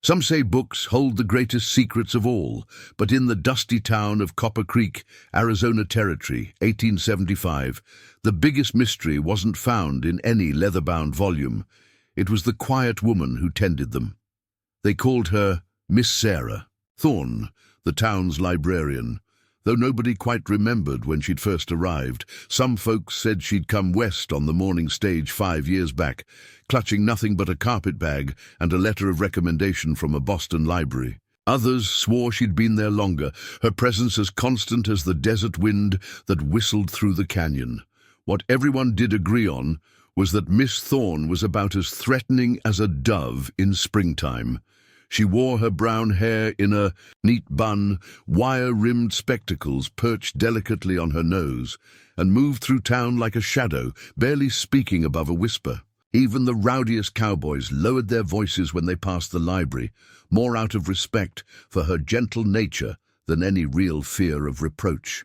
Some say books hold the greatest secrets of all, but in the dusty town of Copper Creek, Arizona Territory, 1875, the biggest mystery wasn't found in any leather-bound volume. It was the quiet woman who tended them. They called her Miss Sarah Thorne, the town's librarian. Though nobody quite remembered when she'd first arrived, some folks said she'd come west on the morning stage 5 years back, clutching nothing but a carpetbag and a letter of recommendation from a Boston library. Others swore she'd been there longer, her presence as constant as the desert wind that whistled through the canyon. What everyone did agree on was that Miss Thorne was about as threatening as a dove in springtime. She wore her brown hair in a neat bun, wire-rimmed spectacles perched delicately on her nose, and moved through town like a shadow, barely speaking above a whisper. Even the rowdiest cowboys lowered their voices when they passed the library, more out of respect for her gentle nature than any real fear of reproach.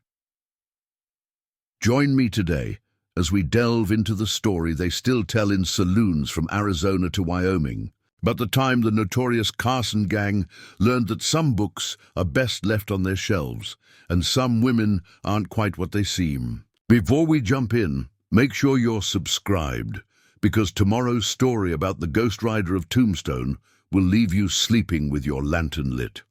Join me today as we delve into the story they still tell in saloons from Arizona to Wyoming. About the time the notorious Carson gang learned that some books are best left on their shelves, and some women aren't quite what they seem. Before we jump in, make sure you're subscribed, because tomorrow's story about the Ghost Rider of Tombstone will leave you sleeping with your lantern lit.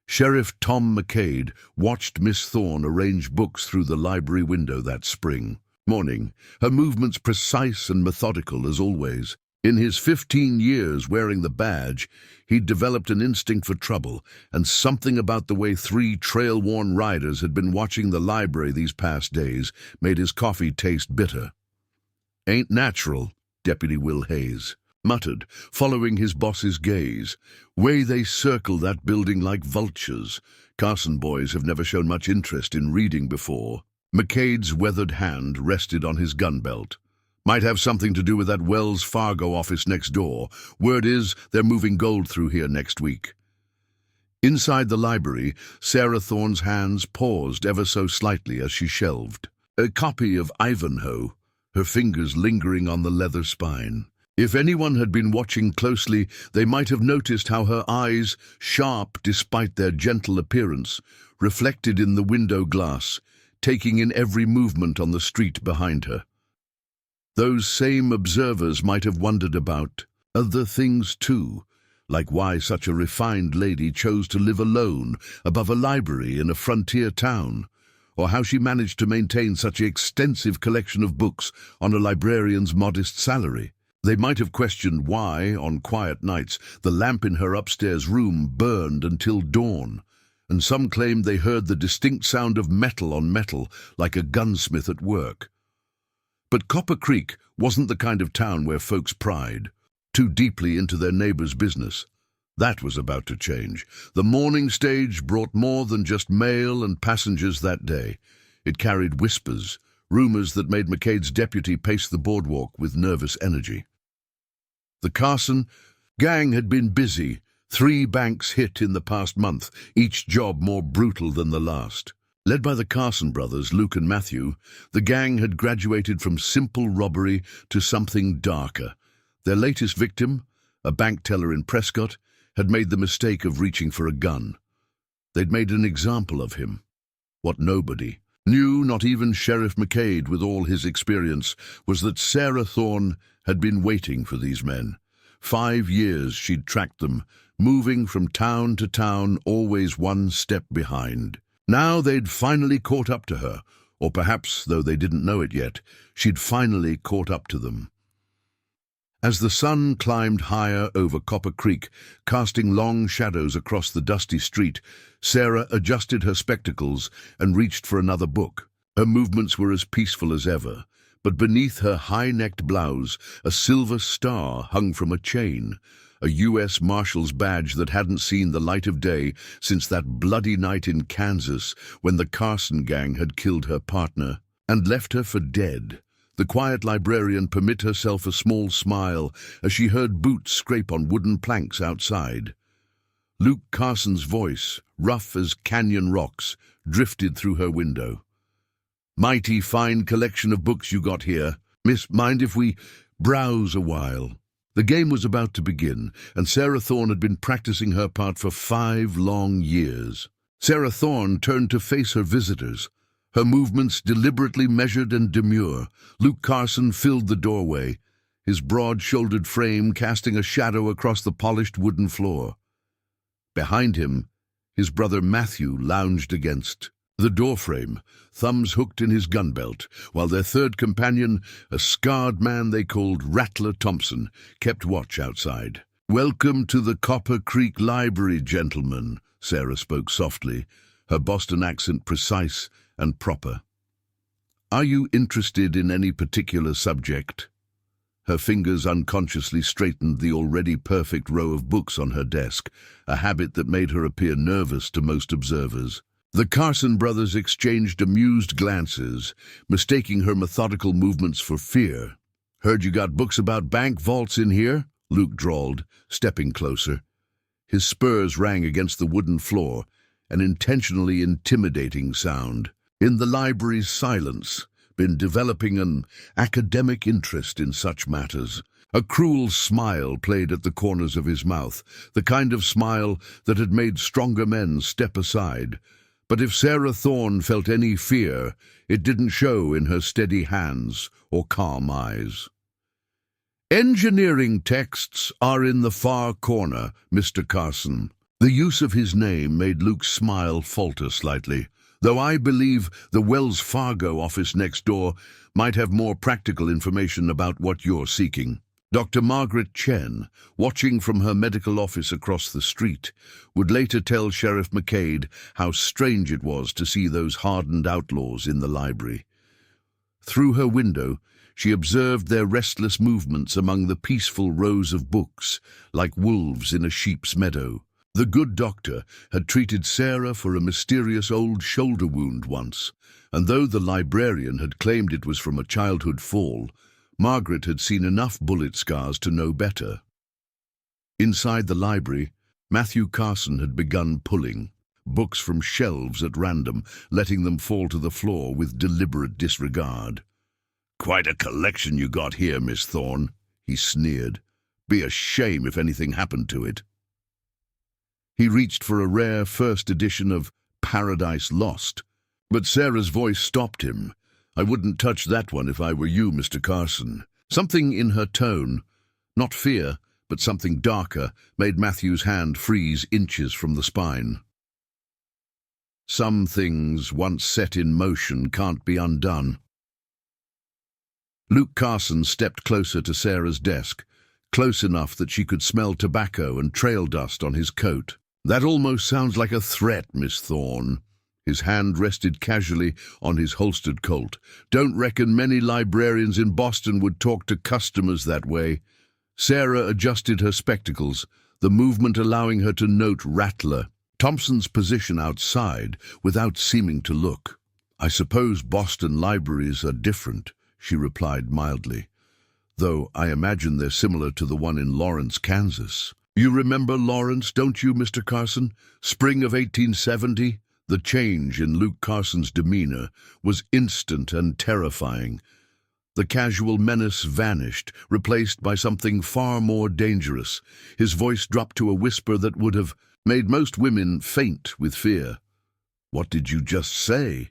Sheriff Tom McCade watched Miss Thorne arrange books through the library window that spring morning, her movements precise and methodical as always. In his 15 years wearing the badge, he'd developed an instinct for trouble, and something about the way 3 trail-worn riders had been watching the library these past days made his coffee taste bitter. "Ain't natural," Deputy Will Hayes muttered, following his boss's gaze. "Way they circle that building like vultures. Carson boys have never shown much interest in reading before." McCade's weathered hand rested on his gun belt. "Might have something to do with that Wells Fargo office next door. Word is they're moving gold through here next week." Inside the library, Sarah Thorne's hands paused ever so slightly as she shelved a copy of Ivanhoe, her fingers lingering on the leather spine. If anyone had been watching closely, they might have noticed how her eyes, sharp despite their gentle appearance, reflected in the window glass, taking in every movement on the street behind her. Those same observers might have wondered about other things too, like why such a refined lady chose to live alone above a library in a frontier town, or how she managed to maintain such an extensive collection of books on a librarian's modest salary. They might have questioned why, on quiet nights, the lamp in her upstairs room burned until dawn, and some claimed they heard the distinct sound of metal on metal like a gunsmith at work. But Copper Creek wasn't the kind of town where folks pried too deeply into their neighbor's business. That was about to change. The morning stage brought more than just mail and passengers that day. It carried whispers, rumors that made McCade's deputy pace the boardwalk with nervous energy. The Carson gang had been busy. 3 banks hit in the past month, each job more brutal than the last. Led by the Carson brothers, Luke and Matthew, the gang had graduated from simple robbery to something darker. Their latest victim, a bank teller in Prescott, had made the mistake of reaching for a gun. They'd made an example of him. What nobody knew, not even Sheriff McCade with all his experience, was that Sarah Thorne had been waiting for these men. 5 years she'd tracked them, moving from town to town, always one step behind. Now they'd finally caught up to her, or perhaps, though they didn't know it yet, she'd finally caught up to them. As the sun climbed higher over Copper Creek, casting long shadows across the dusty street, Sarah adjusted her spectacles and reached for another book. Her movements were as peaceful as ever, but beneath her high-necked blouse, a silver star hung from a chain, a U.S. Marshal's badge that hadn't seen the light of day since that bloody night in Kansas when the Carson gang had killed her partner and left her for dead. The quiet librarian permitted herself a small smile as she heard boots scrape on wooden planks outside. Luke Carson's voice, rough as canyon rocks, drifted through her window. "Mighty fine collection of books you got here. Miss, mind if we browse a while?" The game was about to begin, and Sarah Thorne had been practicing her part for 5 long years. Sarah Thorne turned to face her visitors, her movements deliberately measured and demure. Luke Carson filled the doorway, his broad-shouldered frame casting a shadow across the polished wooden floor. Behind him, his brother Matthew lounged against the doorframe, thumbs hooked in his gun belt, while their third companion, a scarred man they called Rattler Thompson, kept watch outside. "Welcome to the Copper Creek Library, gentlemen," Sarah spoke softly, her Boston accent precise and proper. "Are you interested in any particular subject?" Her fingers unconsciously straightened the already perfect row of books on her desk, a habit that made her appear nervous to most observers. The Carson brothers exchanged amused glances, mistaking her methodical movements for fear. "Heard you got books about bank vaults in here?" Luke drawled, stepping closer. His spurs rang against the wooden floor, an intentionally intimidating sound. In the library's silence, been developing an academic interest in such matters. A cruel smile played at the corners of his mouth, the kind of smile that had made stronger men step aside. But if Sarah Thorne felt any fear, it didn't show in her steady hands or calm eyes. "Engineering texts are in the far corner, Mr. Carson." The use of his name made Luke's smile falter slightly, though I believe the Wells Fargo office next door might have more practical information about what you're seeking. Dr. Margaret Chen, watching from her medical office across the street, would later tell Sheriff McCade how strange it was to see those hardened outlaws in the library. Through her window, she observed their restless movements among the peaceful rows of books, like wolves in a sheep's meadow. The good doctor had treated Sarah for a mysterious old shoulder wound once, and though the librarian had claimed it was from a childhood fall, Margaret had seen enough bullet scars to know better. Inside the library, Matthew Carson had begun pulling books from shelves at random, letting them fall to the floor with deliberate disregard. "Quite a collection you got here, Miss Thorne," he sneered. "Be a shame if anything happened to it." He reached for a rare first edition of Paradise Lost, but Sarah's voice stopped him. "I wouldn't touch that one if I were you, Mr. Carson." Something in her tone, not fear, but something darker, made Matthew's hand freeze inches from the spine. Some things, once set in motion, can't be undone. Luke Carson stepped closer to Sarah's desk, close enough that she could smell tobacco and trail dust on his coat. "That almost sounds like a threat, Miss Thorne." His hand rested casually on his holstered Colt. "Don't reckon many librarians in Boston would talk to customers that way." Sarah adjusted her spectacles, the movement allowing her to note Rattler Thompson's position outside without seeming to look. "I suppose Boston libraries are different," she replied mildly, "though I imagine they're similar to the one in Lawrence, Kansas. You remember Lawrence, don't you, Mr. Carson? Spring of 1870? The change in Luke Carson's demeanor was instant and terrifying. The casual menace vanished, replaced by something far more dangerous. His voice dropped to a whisper that would have made most women faint with fear. "What did you just say?"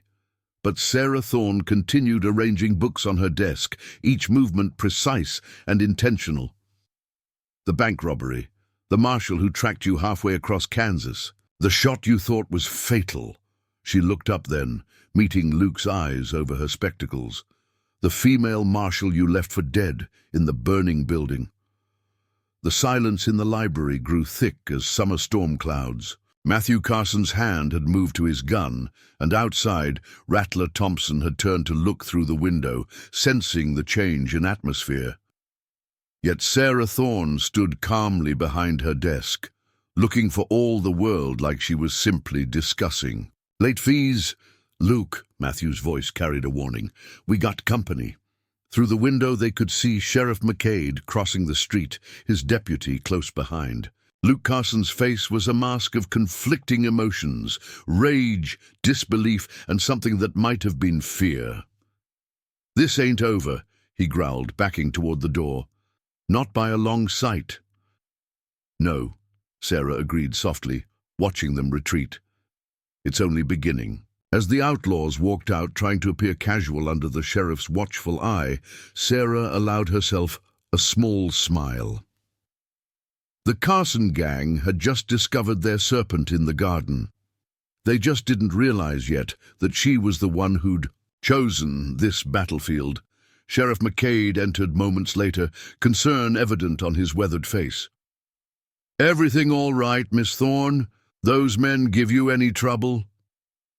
But Sarah Thorne continued arranging books on her desk, each movement precise and intentional. "The bank robbery, the marshal who tracked you halfway across Kansas, the shot you thought was fatal." She looked up then, meeting Luke's eyes over her spectacles. "The female marshal you left for dead in the burning building." The silence in the library grew thick as summer storm clouds. Matthew Carson's hand had moved to his gun, and outside, Rattler Thompson had turned to look through the window, sensing the change in atmosphere. Yet Sarah Thorne stood calmly behind her desk, looking for all the world like she was simply discussing. "Late fees?" "Luke," Matthew's voice carried a warning. "We got company." Through the window they could see Sheriff McCade crossing the street, his deputy close behind. Luke Carson's face was a mask of conflicting emotions, rage, disbelief, and something that might have been fear. "This ain't over," he growled, backing toward the door. Not by a long sight. No, Sarah agreed softly, watching them retreat. It's only beginning. As the outlaws walked out, trying to appear casual under the sheriff's watchful eye, Sarah allowed herself a small smile. The Carson gang had just discovered their serpent in the garden. They just didn't realize yet that she was the one who'd chosen this battlefield. Sheriff McCade entered moments later, concern evident on his weathered face. "Everything all right, Miss Thorne? Those men give you any trouble?"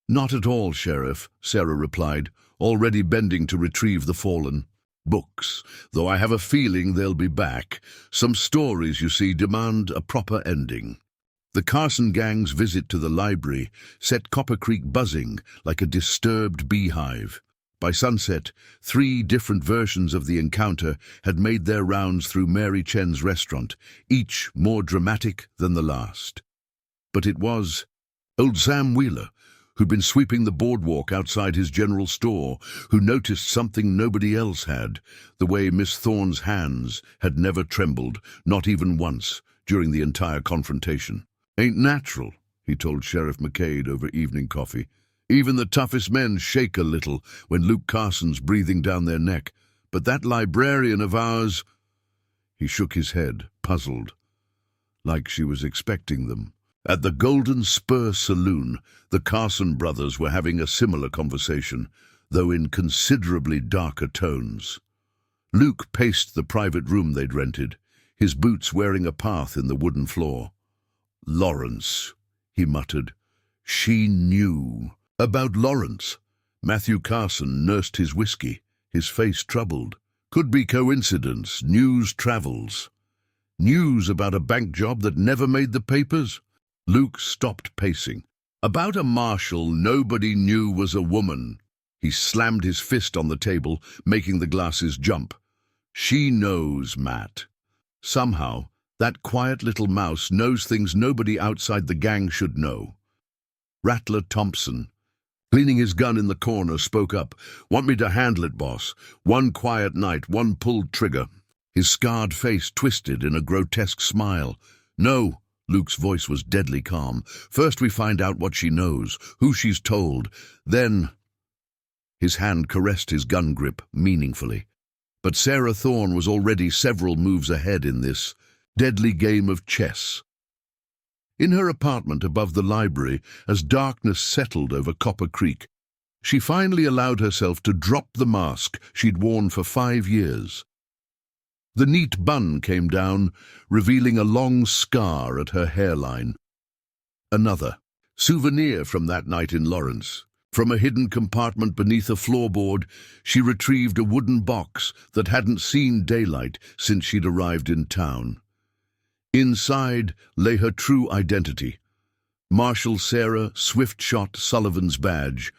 "Not at all, Sheriff," Sarah replied, already bending to retrieve the fallen. "Books, though I have a feeling they'll be back. Some stories, you see, demand a proper ending." The Carson gang's visit to the library set Copper Creek buzzing like a disturbed beehive. By sunset, 3 different versions of the encounter had made their rounds through Mary Chen's restaurant, each more dramatic than the last. But it was old Sam Wheeler, who'd been sweeping the boardwalk outside his general store, who noticed something nobody else had, the way Miss Thorne's hands had never trembled, not even once, during the entire confrontation. "Ain't natural," he told Sheriff McCade over evening coffee. "Even the toughest men shake a little when Luke Carson's breathing down their neck. But that librarian of ours—" He shook his head, puzzled, like she was expecting them. At the Golden Spur Saloon, the Carson brothers were having a similar conversation, though in considerably darker tones. Luke paced the private room they'd rented, his boots wearing a path in the wooden floor. "Lawrence," he muttered. She knew. About Lawrence. Matthew Carson nursed his whiskey, his face troubled. Could be coincidence. News travels. News about a bank job that never made the papers? Luke stopped pacing. About a marshal nobody knew was a woman. He slammed his fist on the table, making the glasses jump. She knows, Matt. Somehow, that quiet little mouse knows things nobody outside the gang should know. Rattler Thompson, leaning his gun in the corner, spoke up. "Want me to handle it, boss? One quiet night, one pulled trigger." His scarred face twisted in a grotesque smile. "No." Luke's voice was deadly calm. "First we find out what she knows, who she's told. Then—" His hand caressed his gun grip meaningfully. But Sarah Thorne was already several moves ahead in this deadly game of chess. In her apartment above the library, as darkness settled over Copper Creek, she finally allowed herself to drop the mask she'd worn for 5 years. The neat bun came down, revealing a long scar at her hairline. Another souvenir from that night in Lawrence. From a hidden compartment beneath a floorboard, she retrieved a wooden box that hadn't seen daylight since she'd arrived in town. Inside lay her true identity. Marshal Sarah Swiftshot Sullivan's badge,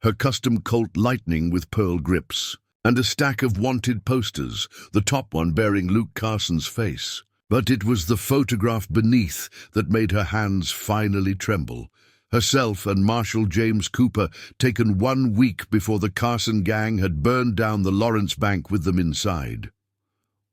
her custom Colt Lightning with pearl grips, and a stack of wanted posters, the top one bearing Luke Carson's face. But it was the photograph beneath that made her hands finally tremble. Herself and Marshal James Cooper, taken 1 week before the Carson gang had burned down the Lawrence Bank with them inside.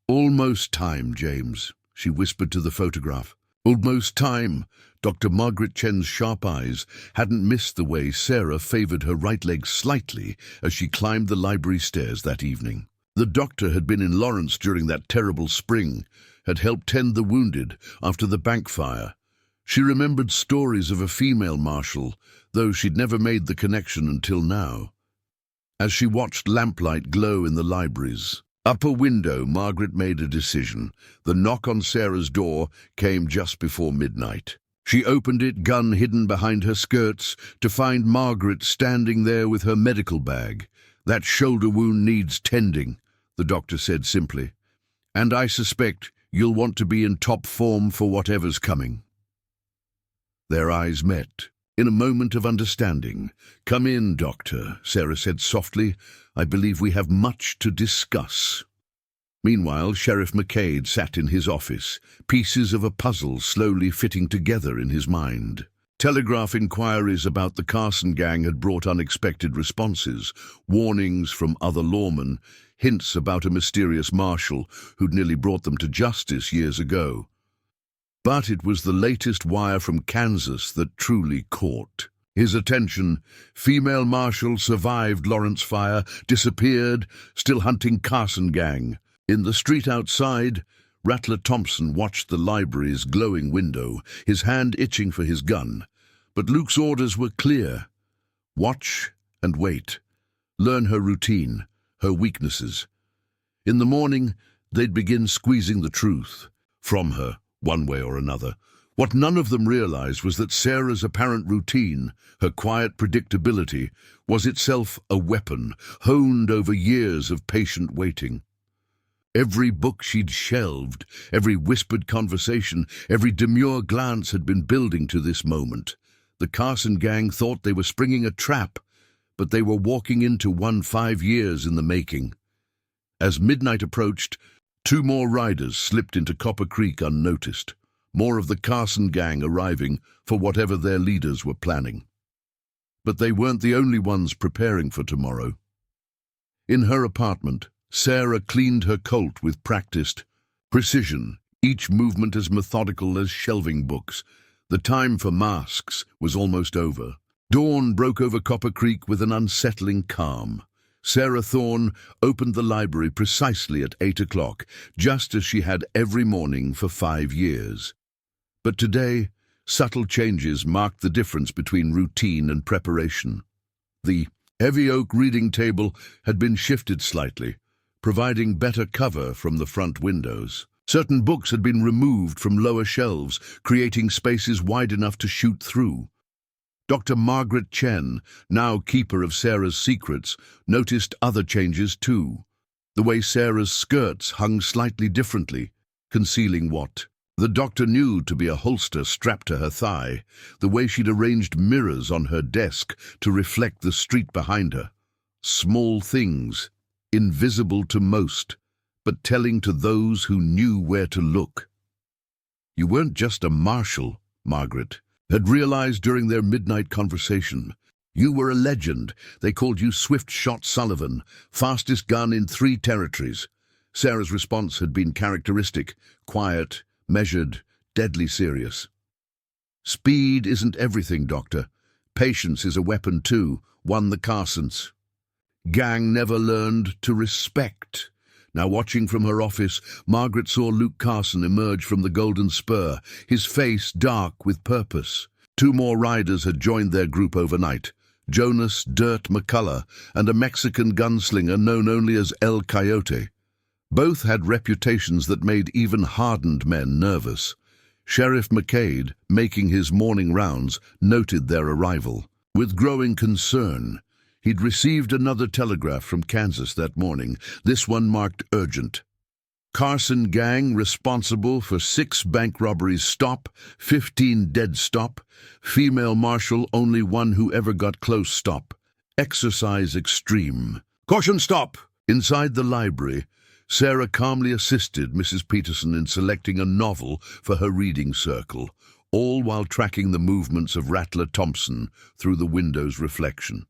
"Almost time, James," she whispered to the photograph. "Almost time." Dr. Margaret Chen's sharp eyes hadn't missed the way Sarah favored her right leg slightly as she climbed the library stairs that evening. The doctor had been in Lawrence during that terrible spring, had helped tend the wounded after the bank fire. She remembered stories of a female marshal, though she'd never made the connection until now. As she watched lamplight glow in the library's upper window, Margaret made a decision. The knock on Sarah's door came just before midnight. She opened it, gun hidden behind her skirts, to find Margaret standing there with her medical bag. "That shoulder wound needs tending," the doctor said simply. "And I suspect you'll want to be in top form for whatever's coming." Their eyes met, in a moment of understanding. "Come in, Doctor," Sarah said softly. "I believe we have much to discuss." Meanwhile, Sheriff McCade sat in his office, pieces of a puzzle slowly fitting together in his mind. Telegraph inquiries about the Carson gang had brought unexpected responses, warnings from other lawmen, hints about a mysterious marshal who'd nearly brought them to justice years ago. But it was the latest wire from Kansas that truly caught his attention. Female marshal survived Lawrence fire, disappeared, still hunting Carson gang. In the street outside, Rattler Thompson watched the library's glowing window, his hand itching for his gun. But Luke's orders were clear. Watch and wait. Learn her routine, her weaknesses. In the morning, they'd begin squeezing the truth from her, one way or another. What none of them realized was that Sarah's apparent routine, her quiet predictability, was itself a weapon, honed over years of patient waiting. Every book she'd shelved, every whispered conversation, every demure glance had been building to this moment. The Carson gang thought they were springing a trap, but they were walking into one 5 years in the making. As midnight approached, 2 more riders slipped into Copper Creek unnoticed, more of the Carson gang arriving for whatever their leaders were planning. But they weren't the only ones preparing for tomorrow. In her apartment, Sarah cleaned her Colt with practiced precision, each movement as methodical as shelving books. The time for masks was almost over. Dawn broke over Copper Creek with an unsettling calm. Sarah Thorne opened the library precisely at 8 o'clock, just as she had every morning for 5 years. But today, subtle changes marked the difference between routine and preparation. The heavy oak reading table had been shifted slightly, providing better cover from the front windows. Certain books had been removed from lower shelves, creating spaces wide enough to shoot through. Dr. Margaret Chen, now keeper of Sarah's secrets, noticed other changes too. The way Sarah's skirts hung slightly differently, concealing what the doctor knew to be a holster strapped to her thigh, the way she'd arranged mirrors on her desk to reflect the street behind her. Small things, invisible to most, but telling to those who knew where to look. You weren't just a marshal, Margaret had realized during their midnight conversation. You were a legend. They called you Swift Shot Sullivan, fastest gun in 3 territories. Sarah's response had been characteristic, quiet, measured, deadly serious. Speed isn't everything, Doctor. Patience is a weapon too, one the Carsons gang never learned to respect. Now watching from her office, Margaret saw Luke Carson emerge from the Golden Spur, his face dark with purpose. 2 more riders had joined their group overnight, Jonas Dirt McCullough and a Mexican gunslinger known only as El Coyote. Both had reputations that made even hardened men nervous. Sheriff McCade, making his morning rounds, noted their arrival. With growing concern, he'd received another telegraph from Kansas that morning, this one marked urgent. Carson gang responsible for 6 bank robberies stop, 15 dead stop, female marshal only one who ever got close stop. Exercise extreme. Caution stop! Inside the library, Sarah calmly assisted Mrs. Peterson in selecting a novel for her reading circle, all while tracking the movements of Rattler Thompson through the window's reflection.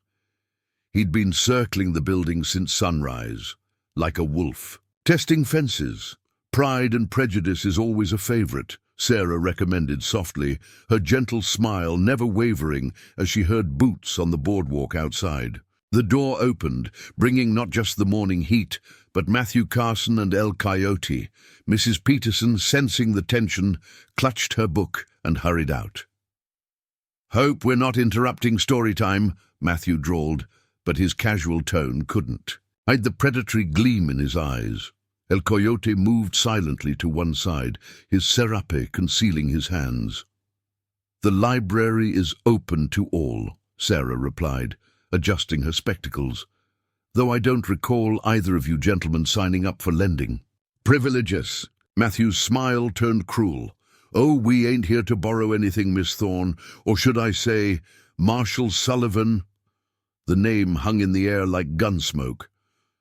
He'd been circling the building since sunrise, like a wolf. Testing fences. Pride and Prejudice is always a favorite, Sarah recommended softly, her gentle smile never wavering as she heard boots on the boardwalk outside. The door opened, bringing not just the morning heat, but Matthew Carson and El Coyote. Mrs. Peterson, sensing the tension, clutched her book and hurried out. "Hope we're not interrupting story time," Matthew drawled, but his casual tone couldn't hide the predatory gleam in his eyes. El Coyote moved silently to one side, his serape concealing his hands. "The library is open to all," Sarah replied, adjusting her spectacles, "though I don't recall either of you gentlemen signing up for lending." "Privileges." Matthew's smile turned cruel. "Oh, we ain't here to borrow anything, Miss Thorne, or should I say, Marshal Sullivan?" The name hung in the air like gun smoke.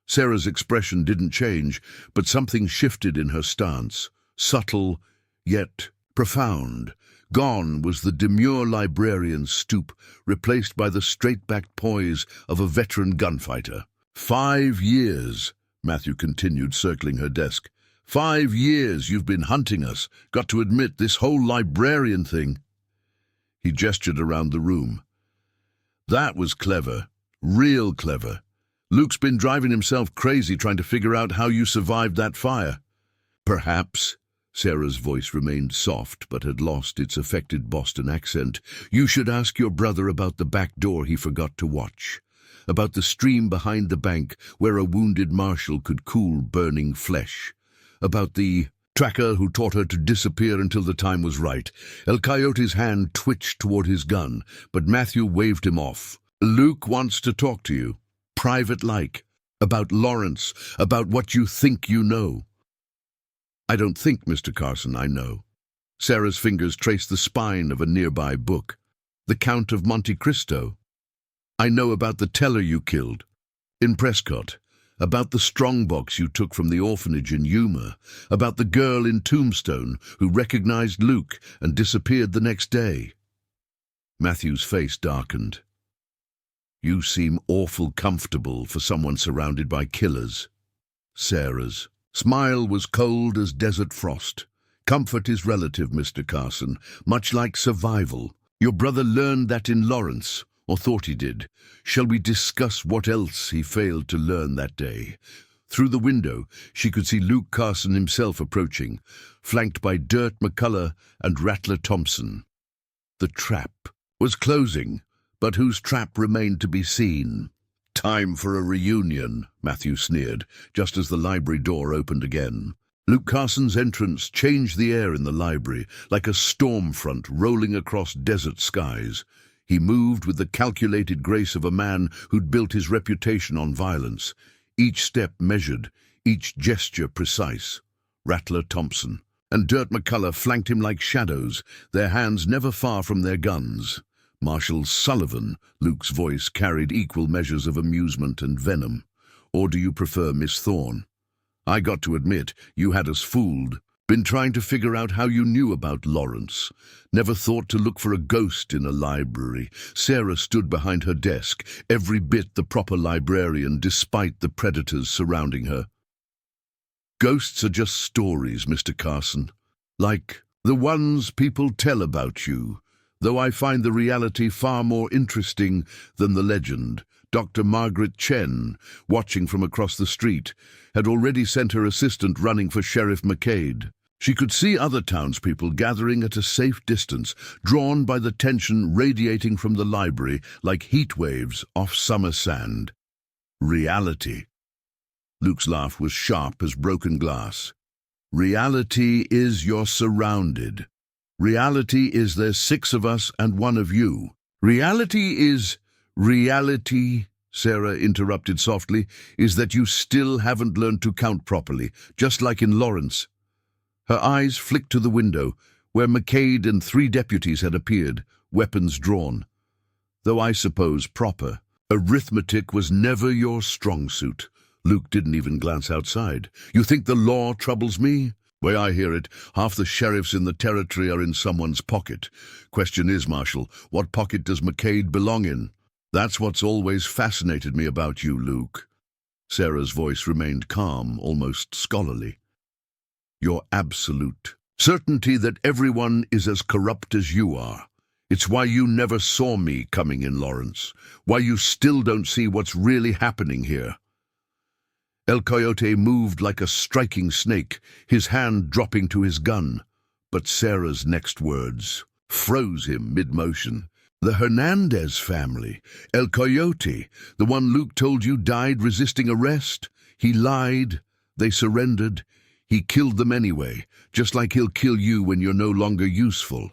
Sarah's expression didn't change, but something shifted in her stance, subtle, yet profound. Gone was the demure librarian's stoop, replaced by the straight-backed poise of a veteran gunfighter. 5 years, Matthew continued, circling her desk. 5 years you've been hunting us. Got to admit, this whole librarian thing. He gestured around the room. That was clever. Real clever. Luke's been driving himself crazy trying to figure out how you survived that fire. Perhaps, Sarah's voice remained soft but had lost its affected Boston accent, you should ask your brother about the back door he forgot to watch. About the stream behind the bank where a wounded marshal could cool burning flesh. About the tracker who taught her to disappear until the time was right. El Coyote's hand twitched toward his gun, but Matthew waved him off. Luke wants to talk to you. Private-like. About Lawrence. About what you think you know. I don't think, Mr. Carson, I know. Sarah's fingers traced the spine of a nearby book. The Count of Monte Cristo. I know about the teller you killed in Prescott, about the strongbox you took from the orphanage in Yuma, about the girl in Tombstone who recognized Luke and disappeared the next day. Matthew's face darkened. You seem awful comfortable for someone surrounded by killers. Sarah's smile was cold as desert frost. Comfort is relative, Mr. Carson, much like survival. Your brother learned that in Lawrence, or thought he did. Shall we discuss what else he failed to learn that day? Through the window, she could see Luke Carson himself approaching, flanked by Dirt McCullough and Rattler Thompson. The trap was closing, but whose trap remained to be seen. Time for a reunion, Matthew sneered, just as the library door opened again. Luke Carson's entrance changed the air in the library, like a storm front rolling across desert skies. He moved with the calculated grace of a man who'd built his reputation on violence. Each step measured, each gesture precise. Rattler Thompson and Dirt McCullough flanked him like shadows, their hands never far from their guns. Marshal Sullivan, Luke's voice carried equal measures of amusement and venom. Or do you prefer Miss Thorne? I got to admit, you had us fooled. Been trying to figure out how you knew about Lawrence. Never thought to look for a ghost in a library. Sarah stood behind her desk, every bit the proper librarian despite the predators surrounding her. Ghosts are just stories, Mr. Carson. Like the ones people tell about you. Though I find the reality far more interesting than the legend. Dr. Margaret Chen, watching from across the street, had already sent her assistant running for Sheriff McCade. She could see other townspeople gathering at a safe distance, drawn by the tension radiating from the library like heat waves off summer sand. Reality. Luke's laugh was sharp as broken glass. Reality is you're surrounded. Reality is there's 6 of us and 1 of you. Reality is... Reality, Sarah interrupted softly, is that you still haven't learned to count properly, just like in Lawrence. Her eyes flicked to the window, where McCade and 3 deputies had appeared, weapons drawn. Though I suppose proper. Arithmetic was never your strong suit. Luke didn't even glance outside. You think the law troubles me? Way I hear it, half the sheriffs in the territory are in someone's pocket. Question is, Marshal, what pocket does McCade belong in? That's what's always fascinated me about you, Luke. Sarah's voice remained calm, almost scholarly. Your absolute certainty that everyone is as corrupt as you are. It's why you never saw me coming in, Lawrence. Why you still don't see what's really happening here. El Coyote moved like a striking snake, his hand dropping to his gun. But Sarah's next words froze him mid-motion. The Hernandez family, El Coyote, the one Luke told you died resisting arrest. He lied, they surrendered. He killed them anyway, just like he'll kill you when you're no longer useful.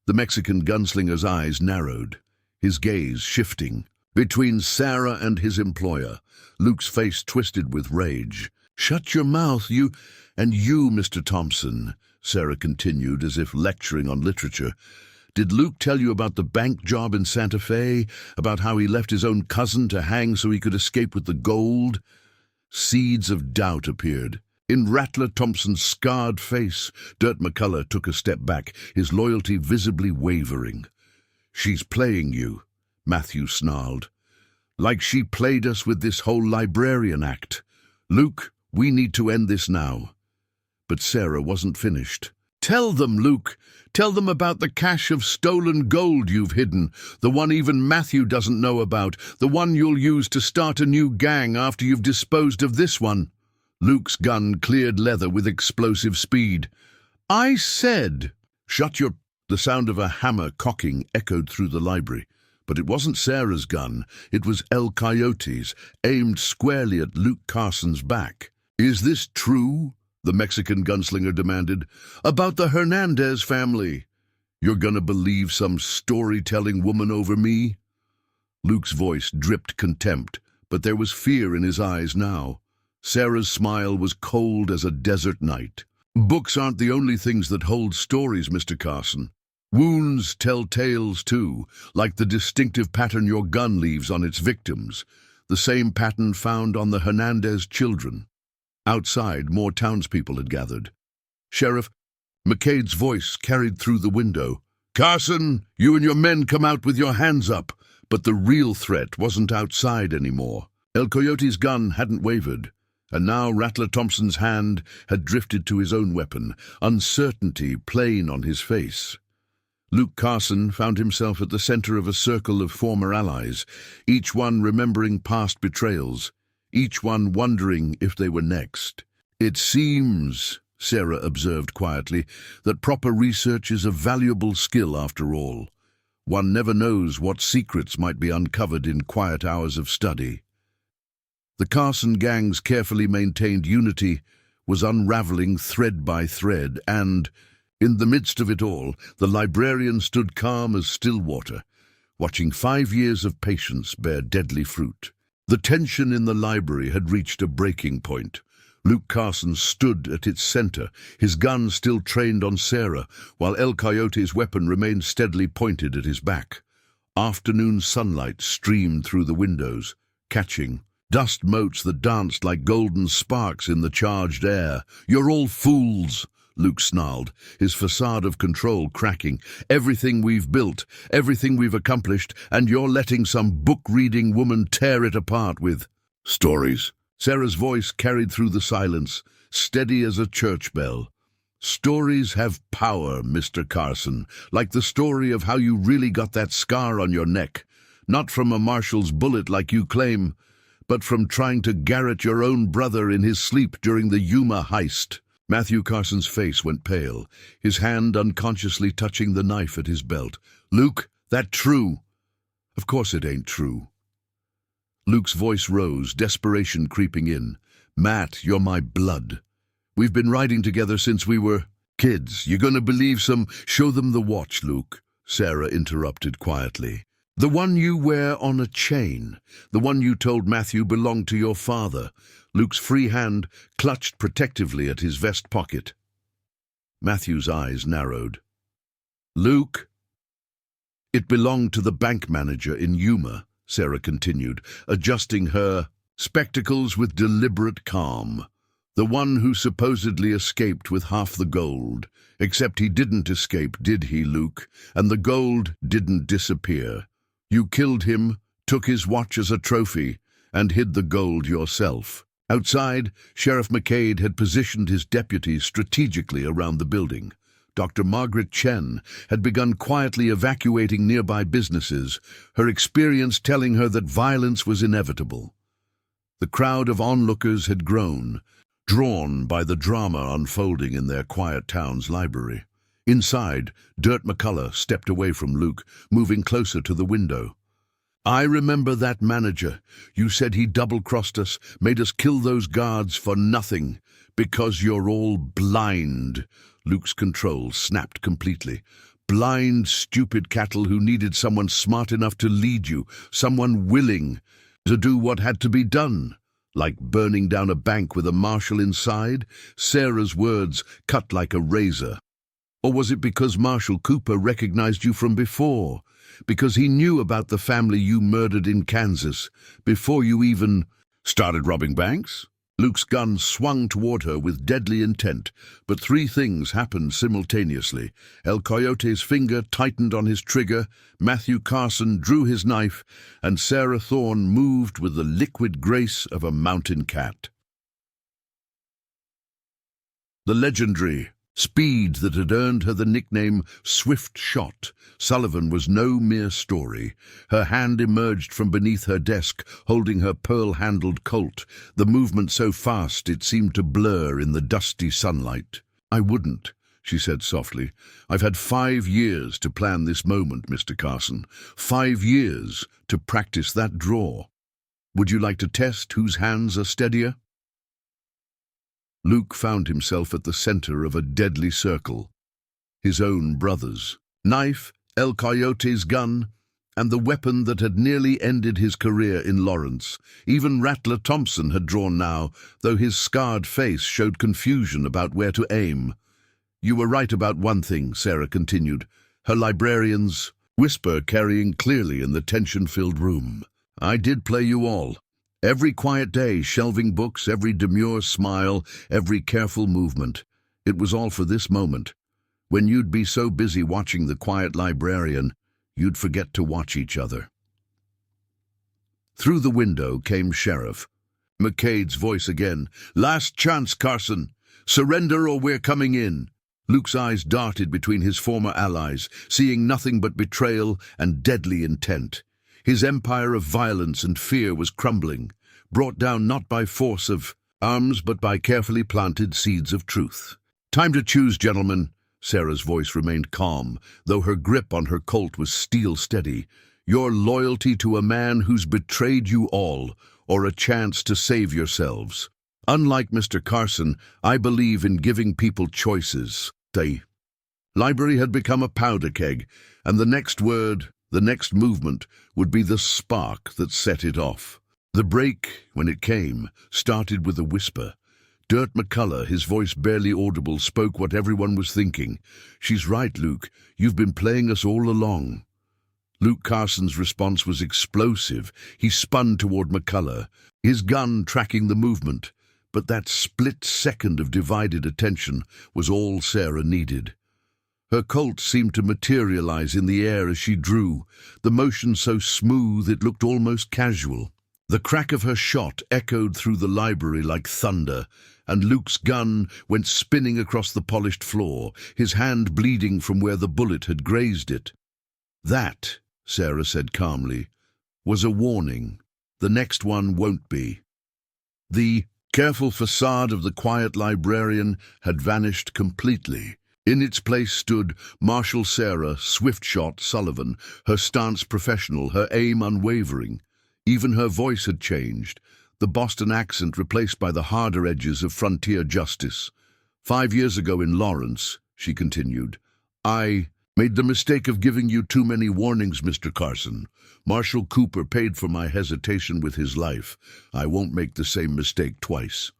The Mexican gunslinger's eyes narrowed, his gaze shifting. Between Sarah and his employer, Luke's face twisted with rage. Shut your mouth, you, Mr. Thompson, Sarah continued as if lecturing on literature. Did Luke tell you about the bank job in Santa Fe? About how he left his own cousin to hang so he could escape with the gold? Seeds of doubt appeared. In Rattler Thompson's scarred face, Dirt McCullough took a step back, his loyalty visibly wavering. "She's playing you," Matthew snarled. "Like she played us with this whole Librarian act. Luke, we need to end this now." But Sarah wasn't finished. "Tell them, Luke. Tell them about the cache of stolen gold you've hidden, the one even Matthew doesn't know about, the one you'll use to start a new gang after you've disposed of this one." Luke's gun cleared leather with explosive speed. "I said—" "Shut your—" The sound of a hammer cocking echoed through the library. But it wasn't Sarah's gun, it was El Coyote's, aimed squarely at Luke Carson's back. "Is this true?" the Mexican gunslinger demanded. "About the Hernandez family. You're gonna believe some storytelling woman over me?" Luke's voice dripped contempt, but there was fear in his eyes now. Sarah's smile was cold as a desert night. "Books aren't the only things that hold stories, Mr. Carson. Wounds tell tales too, like the distinctive pattern your gun leaves on its victims, the same pattern found on the Hernandez children." Outside, more townspeople had gathered. Sheriff McCade's voice carried through the window. "Carson, you and your men come out with your hands up." But the real threat wasn't outside anymore. El Coyote's gun hadn't wavered, and now Rattler Thompson's hand had drifted to his own weapon, uncertainty plain on his face. Luke Carson found himself at the center of a circle of former allies, each one remembering past betrayals, each one wondering if they were next. "It seems," Sarah observed quietly, "that proper research is a valuable skill after all. One never knows what secrets might be uncovered in quiet hours of study." The Carson gang's carefully maintained unity was unraveling thread by thread, and, in the midst of it all, the librarian stood calm as still water, watching 5 years of patience bear deadly fruit. The tension in the library had reached a breaking point. Luke Carson stood at its center, his gun still trained on Sarah, while El Coyote's weapon remained steadily pointed at his back. Afternoon sunlight streamed through the windows, catching dust motes that danced like golden sparks in the charged air. "You're all fools," Luke snarled, his facade of control cracking. "Everything we've built, everything we've accomplished, and you're letting some book-reading woman tear it apart with stories." Sarah's voice carried through the silence, steady as a church bell. "Stories have power, Mr. Carson, like the story of how you really got that scar on your neck, not from a marshal's bullet like you claim, but from trying to garrote your own brother in his sleep during the Yuma heist." Matthew Carson's face went pale, his hand unconsciously touching the knife at his belt. "Luke, that true?" "Of course it ain't true." Luke's voice rose, desperation creeping in. "Matt, you're my blood. We've been riding together since we were kids. You're gonna believe some—" "Show them the watch, Luke," Sarah interrupted quietly. "The one you wear on a chain, the one you told Matthew belonged to your father." Luke's free hand clutched protectively at his vest pocket. Matthew's eyes narrowed. "Luke?" "It belonged to the bank manager in Yuma," Sarah continued, adjusting her spectacles with deliberate calm. "The one who supposedly escaped with half the gold. Except he didn't escape, did he, Luke? And the gold didn't disappear. You killed him, took his watch as a trophy, and hid the gold yourself." Outside, Sheriff McCade had positioned his deputies strategically around the building. Dr. Margaret Chen had begun quietly evacuating nearby businesses, her experience telling her that violence was inevitable. The crowd of onlookers had grown, drawn by the drama unfolding in their quiet town's library. Inside, Dirt McCullough stepped away from Luke, moving closer to the window. "I remember that manager. You said he double-crossed us, made us kill those guards for nothing, because you're all blind." Luke's control snapped completely. "Blind, stupid cattle who needed someone smart enough to lead you, someone willing to do what had to be done. Like burning down a bank with a marshal inside?" Sarah's words cut like a razor. "Or was it because Marshal Cooper recognized you from before? Because he knew about the family you murdered in Kansas, before you even—" "Started robbing banks?" Luke's gun swung toward her with deadly intent, but three things happened simultaneously. El Coyote's finger tightened on his trigger, Matthew Carson drew his knife, and Sarah Thorne moved with the liquid grace of a mountain cat. The legendary speed that had earned her the nickname Swift Shot Sullivan was no mere story. Her hand emerged from beneath her desk, holding her pearl-handled Colt, the movement so fast it seemed to blur in the dusty sunlight. "I wouldn't," she said softly. "I've had 5 years to plan this moment, Mr. Carson. 5 years to practice that draw. Would you like to test whose hands are steadier?" Luke found himself at the center of a deadly circle. His own brothers. Knife, El Coyote's gun, and the weapon that had nearly ended his career in Lawrence. Even Rattler Thompson had drawn now, though his scarred face showed confusion about where to aim. "You were right about one thing," Sarah continued, her librarian's whisper carrying clearly in the tension-filled room. "I did play you all. Every quiet day, shelving books, every demure smile, every careful movement. It was all for this moment. When you'd be so busy watching the quiet librarian, you'd forget to watch each other." Through the window came Sheriff McCade's voice again. "Last chance, Carson. Surrender or we're coming in." Luke's eyes darted between his former allies, seeing nothing but betrayal and deadly intent. His empire of violence and fear was crumbling, brought down not by force of arms but by carefully planted seeds of truth. "Time to choose, gentlemen." Sarah's voice remained calm, though her grip on her Colt was steel-steady. "Your loyalty to a man who's betrayed you all, or a chance to save yourselves. Unlike Mr. Carson, I believe in giving people choices." The library had become a powder keg, and the next word, the next movement, would be the spark that set it off. The break, when it came, started with a whisper. Dirt McCullough, his voice barely audible, spoke what everyone was thinking. "She's right, Luke. You've been playing us all along." Luke Carson's response was explosive. He spun toward McCullough, his gun tracking the movement. But that split second of divided attention was all Sarah needed. Her Colt seemed to materialize in the air as she drew, the motion so smooth it looked almost casual. The crack of her shot echoed through the library like thunder, and Luke's gun went spinning across the polished floor, his hand bleeding from where the bullet had grazed it. "That," Sarah said calmly, "was a warning. The next one won't be." The careful facade of the quiet librarian had vanished completely. In its place stood Marshal Sarah Swiftshot Sullivan, her stance professional, her aim unwavering. Even her voice had changed, the Boston accent replaced by the harder edges of frontier justice. "5 years ago in Lawrence," she continued, "I made the mistake of giving you too many warnings, Mr. Carson. Marshal Cooper paid for my hesitation with his life. I won't make the same mistake twice."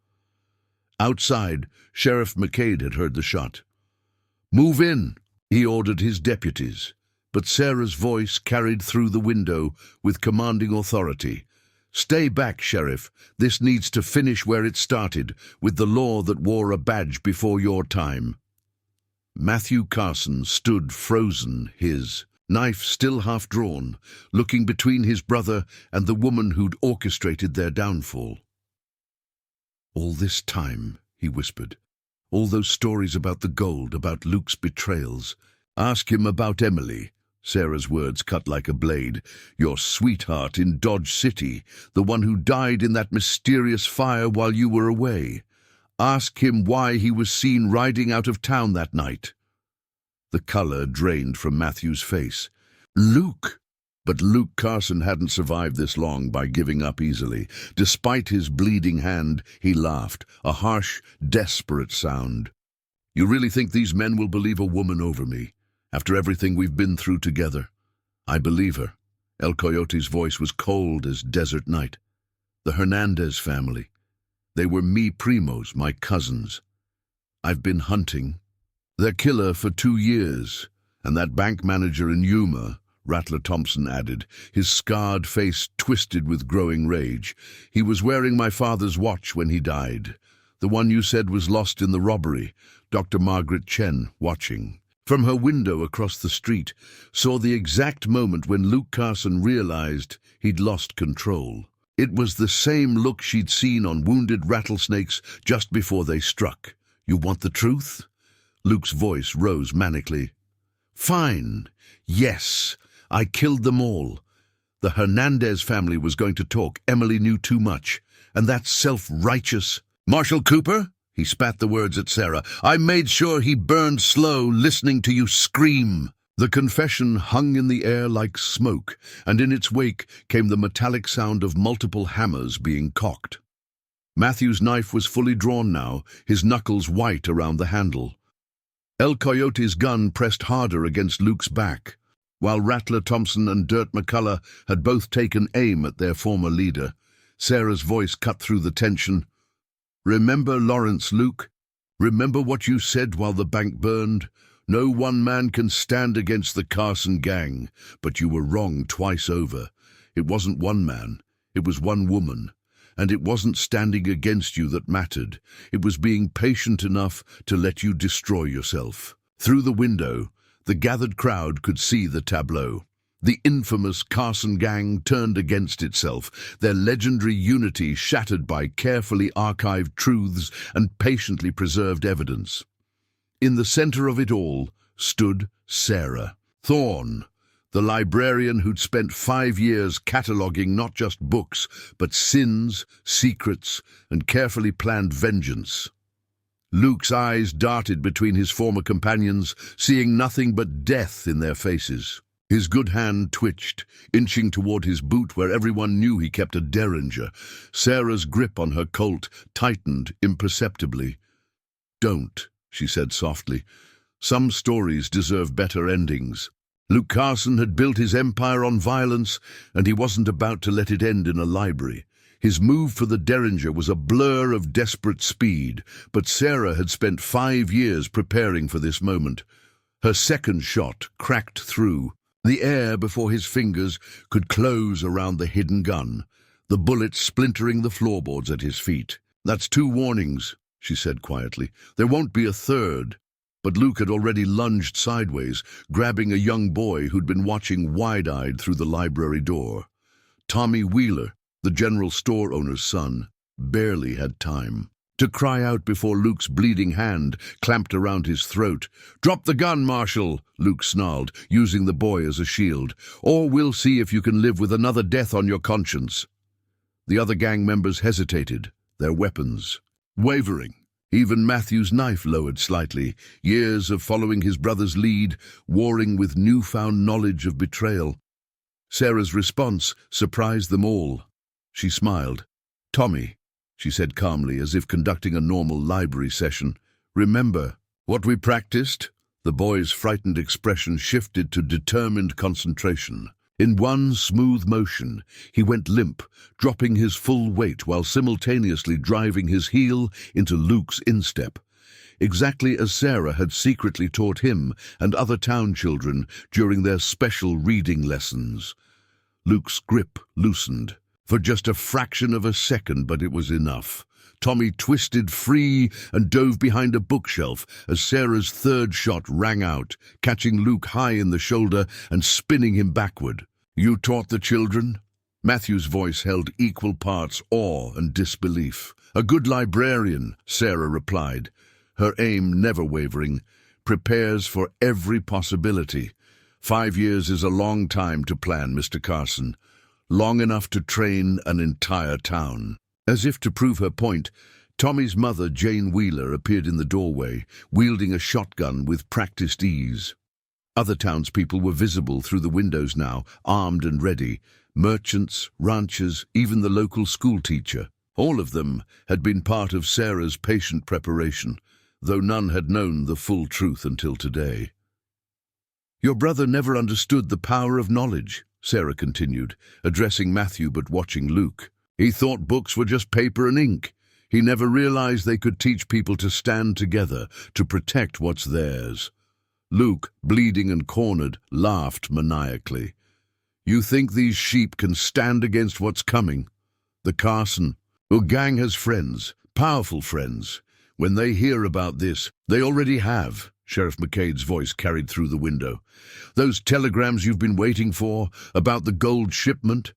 Outside, Sheriff McCade had heard the shot. "Move in," he ordered his deputies. But Sarah's voice carried through the window with commanding authority. "Stay back, Sheriff. This needs to finish where it started, with the law that wore a badge before your time." Matthew Carson stood frozen, his knife still half drawn, looking between his brother and the woman who'd orchestrated their downfall. "All this time," he whispered, "all those stories about the gold, about Luke's betrayals. Ask him about Emily." Sarah's words cut like a blade. "Your sweetheart in Dodge City, the one who died in that mysterious fire while you were away. Ask him why he was seen riding out of town that night." The color drained from Matthew's face. "Luke!" But Luke Carson hadn't survived this long by giving up easily. Despite his bleeding hand, he laughed, a harsh, desperate sound. "You really think these men will believe a woman over me? After everything we've been through together?" "I believe her." El Coyote's voice was cold as desert night. "The Hernandez family. They were mi primos, my cousins. I've been hunting their killer for 2 years, and that bank manager in Yuma, Rattler Thompson added, his scarred face twisted with growing rage. He was wearing my father's watch when he died. The one you said was lost in the robbery. Dr. Margaret Chen, watching from her window across the street, saw the exact moment when Luke Carson realized he'd lost control. It was the same look she'd seen on wounded rattlesnakes just before they struck. You want the truth? Luke's voice rose manically. Fine. Yes, I killed them all. The Hernandez family was going to talk. Emily knew too much. And that's self-righteous. Marshal Cooper? He spat the words at Sarah. I made sure he burned slow listening to you scream. The confession hung in the air like smoke, and in its wake came the metallic sound of multiple hammers being cocked. Matthew's knife was fully drawn now, his knuckles white around the handle. El Coyote's gun pressed harder against Luke's back, while Rattler Thompson and Dirt McCullough had both taken aim at their former leader. Sarah's voice cut through the tension. Remember Lawrence, Luke? Remember what you said while the bank burned? No one man can stand against the Carson gang, but you were wrong twice over. It wasn't one man, it was one woman. And it wasn't standing against you that mattered. It was being patient enough to let you destroy yourself. Through the window, the gathered crowd could see the tableau. The infamous Carson gang turned against itself, their legendary unity shattered by carefully archived truths and patiently preserved evidence. In the center of it all stood Sarah Thorne, the librarian who'd spent 5 years cataloging not just books, but sins, secrets, and carefully planned vengeance. Luke's eyes darted between his former companions, seeing nothing but death in their faces. His good hand twitched, inching toward his boot where everyone knew he kept a derringer. Sarah's grip on her Colt tightened imperceptibly. Don't, she said softly. Some stories deserve better endings. Luke Carson had built his empire on violence, and he wasn't about to let it end in a library. His move for the derringer was a blur of desperate speed, but Sarah had spent 5 years preparing for this moment. Her second shot cracked through. The air before his fingers could close around the hidden gun, the bullet splintering the floorboards at his feet. That's 2 warnings, she said quietly. There won't be a third. But Luke had already lunged sideways, grabbing a young boy who'd been watching wide-eyed through the library door. Tommy Wheeler, the general store owner's son, barely had time to cry out before Luke's bleeding hand clamped around his throat. Drop the gun, Marshal, Luke snarled, using the boy as a shield, or we'll see if you can live with another death on your conscience. The other gang members hesitated, their weapons wavering. Even Matthew's knife lowered slightly, years of following his brother's lead, warring with newfound knowledge of betrayal. Sarah's response surprised them all. She smiled. Tommy, she said calmly, as if conducting a normal library session, remember what we practiced? The boy's frightened expression shifted to determined concentration. In one smooth motion, he went limp, dropping his full weight while simultaneously driving his heel into Luke's instep, exactly as Sarah had secretly taught him and other town children during their special reading lessons. Luke's grip loosened. For just a fraction of a second, but it was enough. Tommy twisted free and dove behind a bookshelf as Sarah's third shot rang out, catching Luke high in the shoulder and spinning him backward. You taught the children? Matthew's voice held equal parts awe and disbelief. A good librarian, Sarah replied, her aim never wavering, prepares for every possibility. 5 years is a long time to plan, Mr. Carson. Long enough to train an entire town. As if to prove her point, Tommy's mother, Jane Wheeler, appeared in the doorway, wielding a shotgun with practiced ease. Other townspeople were visible through the windows now, armed and ready. Merchants, ranchers, even the local schoolteacher. All of them had been part of Sarah's patient preparation, though none had known the full truth until today. Your brother never understood the power of knowledge, Sarah continued, addressing Matthew but watching Luke. He thought books were just paper and ink. He never realized they could teach people to stand together, to protect what's theirs. Luke, bleeding and cornered, laughed maniacally. You think these sheep can stand against what's coming? The Carson gang has friends, powerful friends. When they hear about this, they already have. Sheriff McCade's voice carried through the window. Those telegrams you've been waiting for, about the gold shipment,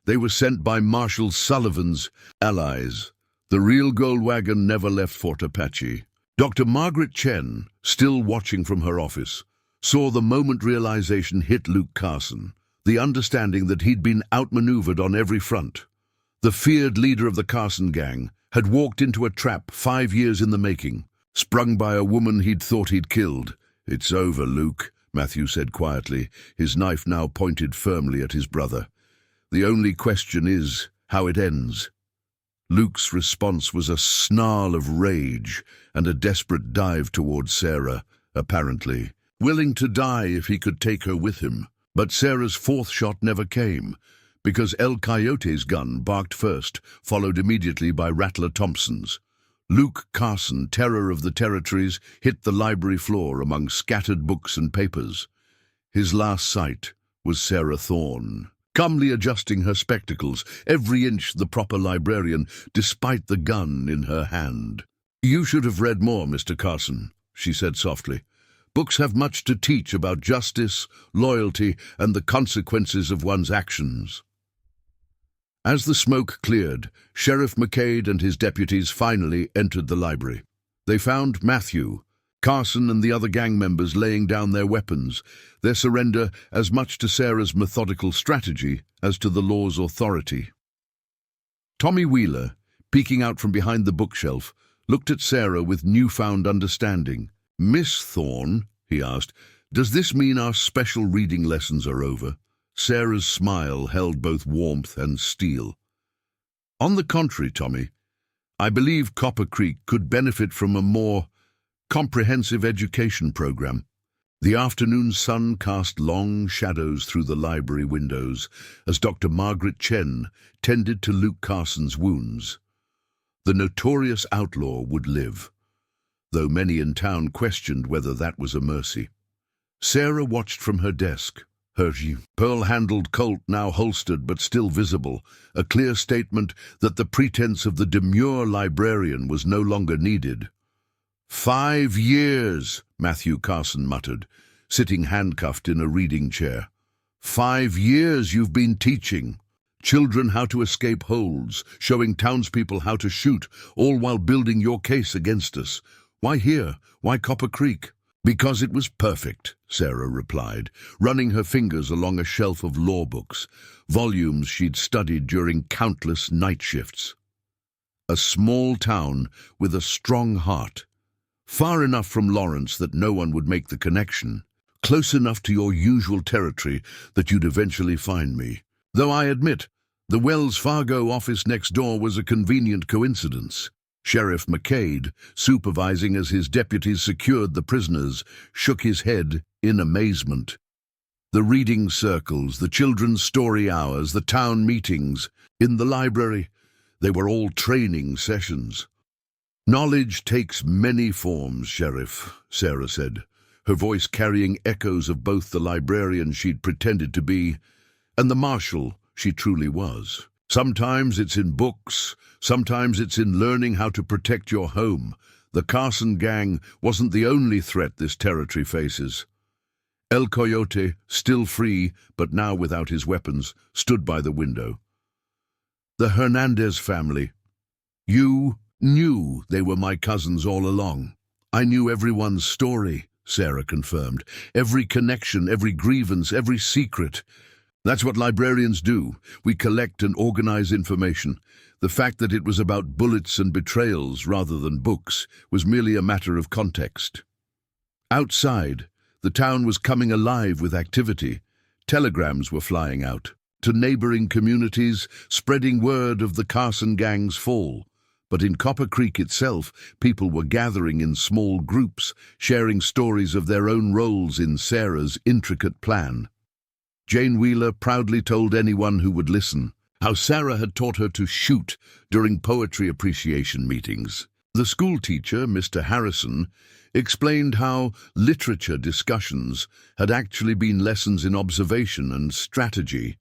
they were sent by Marshal Sullivan's allies. The real gold wagon never left Fort Apache. Dr. Margaret Chen, still watching from her office, saw the moment realization hit Luke Carson, the understanding that he'd been outmaneuvered on every front. The feared leader of the Carson gang had walked into a trap 5 years in the making, sprung by a woman he'd thought he'd killed. "It's over, Luke," Matthew said quietly, his knife now pointed firmly at his brother. "The only question is how it ends." Luke's response was a snarl of rage and a desperate dive towards Sarah, apparently willing to die if he could take her with him. But Sarah's fourth shot never came, because El Coyote's gun barked first, followed immediately by Rattler Thompson's. Luke Carson, terror of the territories, hit the library floor among scattered books and papers. His last sight was Sarah Thorne, calmly adjusting her spectacles, every inch the proper librarian, despite the gun in her hand. "You should have read more, Mr. Carson," she said softly. "Books have much to teach about justice, loyalty, and the consequences of one's actions." As the smoke cleared, Sheriff McCade and his deputies finally entered the library. They found Matthew, Carson and the other gang members laying down their weapons, their surrender as much to Sarah's methodical strategy as to the law's authority. Tommy Wheeler, peeking out from behind the bookshelf, looked at Sarah with newfound understanding. "Miss Thorne," he asked, "does this mean our special reading lessons are over?" Sarah's smile held both warmth and steel. "On the contrary, Tommy, I believe Copper Creek could benefit from a more comprehensive education program." The afternoon sun cast long shadows through the library windows as Dr. Margaret Chen tended to Luke Carson's wounds. The notorious outlaw would live, though many in town questioned whether that was a mercy. Sarah watched from her desk, her pearl-handled Colt now holstered but still visible, a clear statement that the pretense of the demure librarian was no longer needed. "5 years," Matthew Carson muttered, sitting handcuffed in a reading chair. "5 years you've been teaching children how to escape holds, showing townspeople how to shoot, all while building your case against us. Why here? Why Copper Creek?" "Because it was perfect," Sarah replied, running her fingers along a shelf of law books, volumes she'd studied during countless night shifts. "A small town with a strong heart. Far enough from Lawrence that no one would make the connection. Close enough to your usual territory that you'd eventually find me. Though I admit, the Wells Fargo office next door was a convenient coincidence." Sheriff McCade, supervising as his deputies secured the prisoners, shook his head in amazement. The reading circles, the children's story hours, the town meetings, in the library, they were all training sessions. "Knowledge takes many forms, Sheriff," Sarah said, her voice carrying echoes of both the librarian she'd pretended to be and the marshal she truly was. "Sometimes it's in books, sometimes it's in learning how to protect your home. The Carson gang wasn't the only threat this territory faces." El Coyote, still free, but now without his weapons, stood by the window. "The Hernandez family. You knew they were my cousins all along." "I knew everyone's story," Sarah confirmed. "Every connection, every grievance, every secret. That's what librarians do. We collect and organize information. The fact that it was about bullets and betrayals rather than books was merely a matter of context." Outside, the town was coming alive with activity. Telegrams were flying out to neighboring communities, spreading word of the Carson gang's fall. But in Copper Creek itself, people were gathering in small groups, sharing stories of their own roles in Sarah's intricate plan. Jane Wheeler proudly told anyone who would listen how Sarah had taught her to shoot during poetry appreciation meetings. The school teacher, Mr. Harrison, explained how literature discussions had actually been lessons in observation and strategy.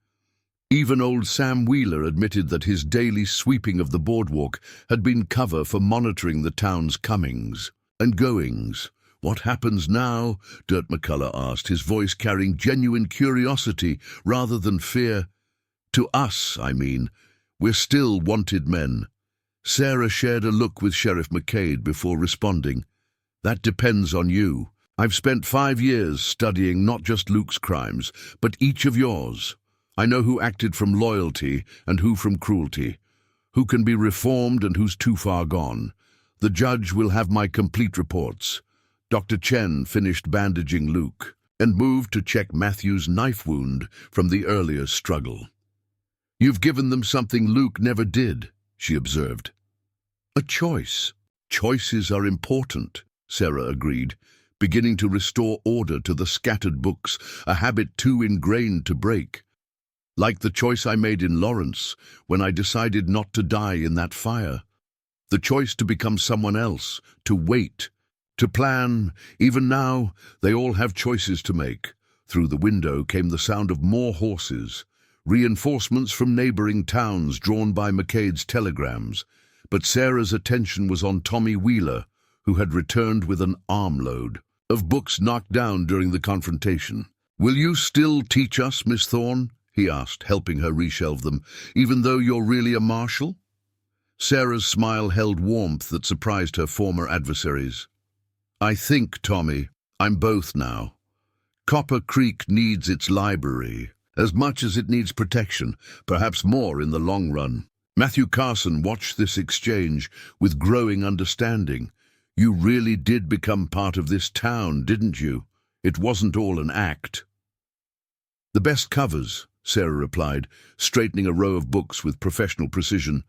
Even old Sam Wheeler admitted that his daily sweeping of the boardwalk had been cover for monitoring the town's comings and goings. "What happens now?" Dirt McCullough asked, his voice carrying genuine curiosity rather than fear. "To us, I mean. We're still wanted men." Sarah shared a look with Sheriff McCade before responding. "That depends on you. I've spent 5 years studying not just Luke's crimes, but each of yours. I know who acted from loyalty and who from cruelty, who can be reformed and who's too far gone. The judge will have my complete reports." Dr. Chen finished bandaging Luke and moved to check Matthew's knife wound from the earlier struggle. "You've given them something Luke never did," she observed. "A choice. Choices are important," Sarah agreed, beginning to restore order to the scattered books, a habit too ingrained to break. "Like the choice I made in Lawrence when I decided not to die in that fire. The choice to become someone else, to wait, to plan. Even now, they all have choices to make." Through the window came the sound of more horses, reinforcements from neighboring towns drawn by McCade's telegrams. But Sarah's attention was on Tommy Wheeler, who had returned with an armload of books knocked down during the confrontation. "Will you still teach us, Miss Thorne?" he asked, helping her reshelve them, "even though you're really a marshal?" Sarah's smile held warmth that surprised her former adversaries. "I think, Tommy, I'm both now. Copper Creek needs its library as much as it needs protection, perhaps more in the long run." Matthew Carson watched this exchange with growing understanding. "You really did become part of this town, didn't you? It wasn't all an act." "The best covers," Sarah replied, straightening a row of books with professional precision,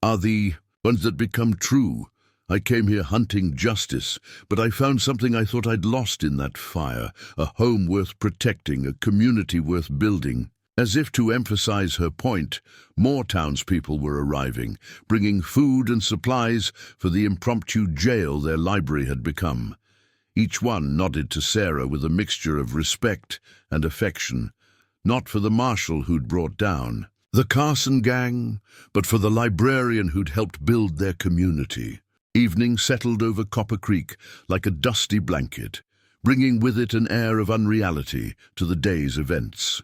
"are the ones that become true. I came here hunting justice, but I found something I thought I'd lost in that fire, a home worth protecting, a community worth building." As if to emphasize her point, more townspeople were arriving, bringing food and supplies for the impromptu jail their library had become. Each one nodded to Sarah with a mixture of respect and affection, not for the marshal who'd brought down the Carson gang, but for the librarian who'd helped build their community. Evening settled over Copper Creek like a dusty blanket, bringing with it an air of unreality to the day's events.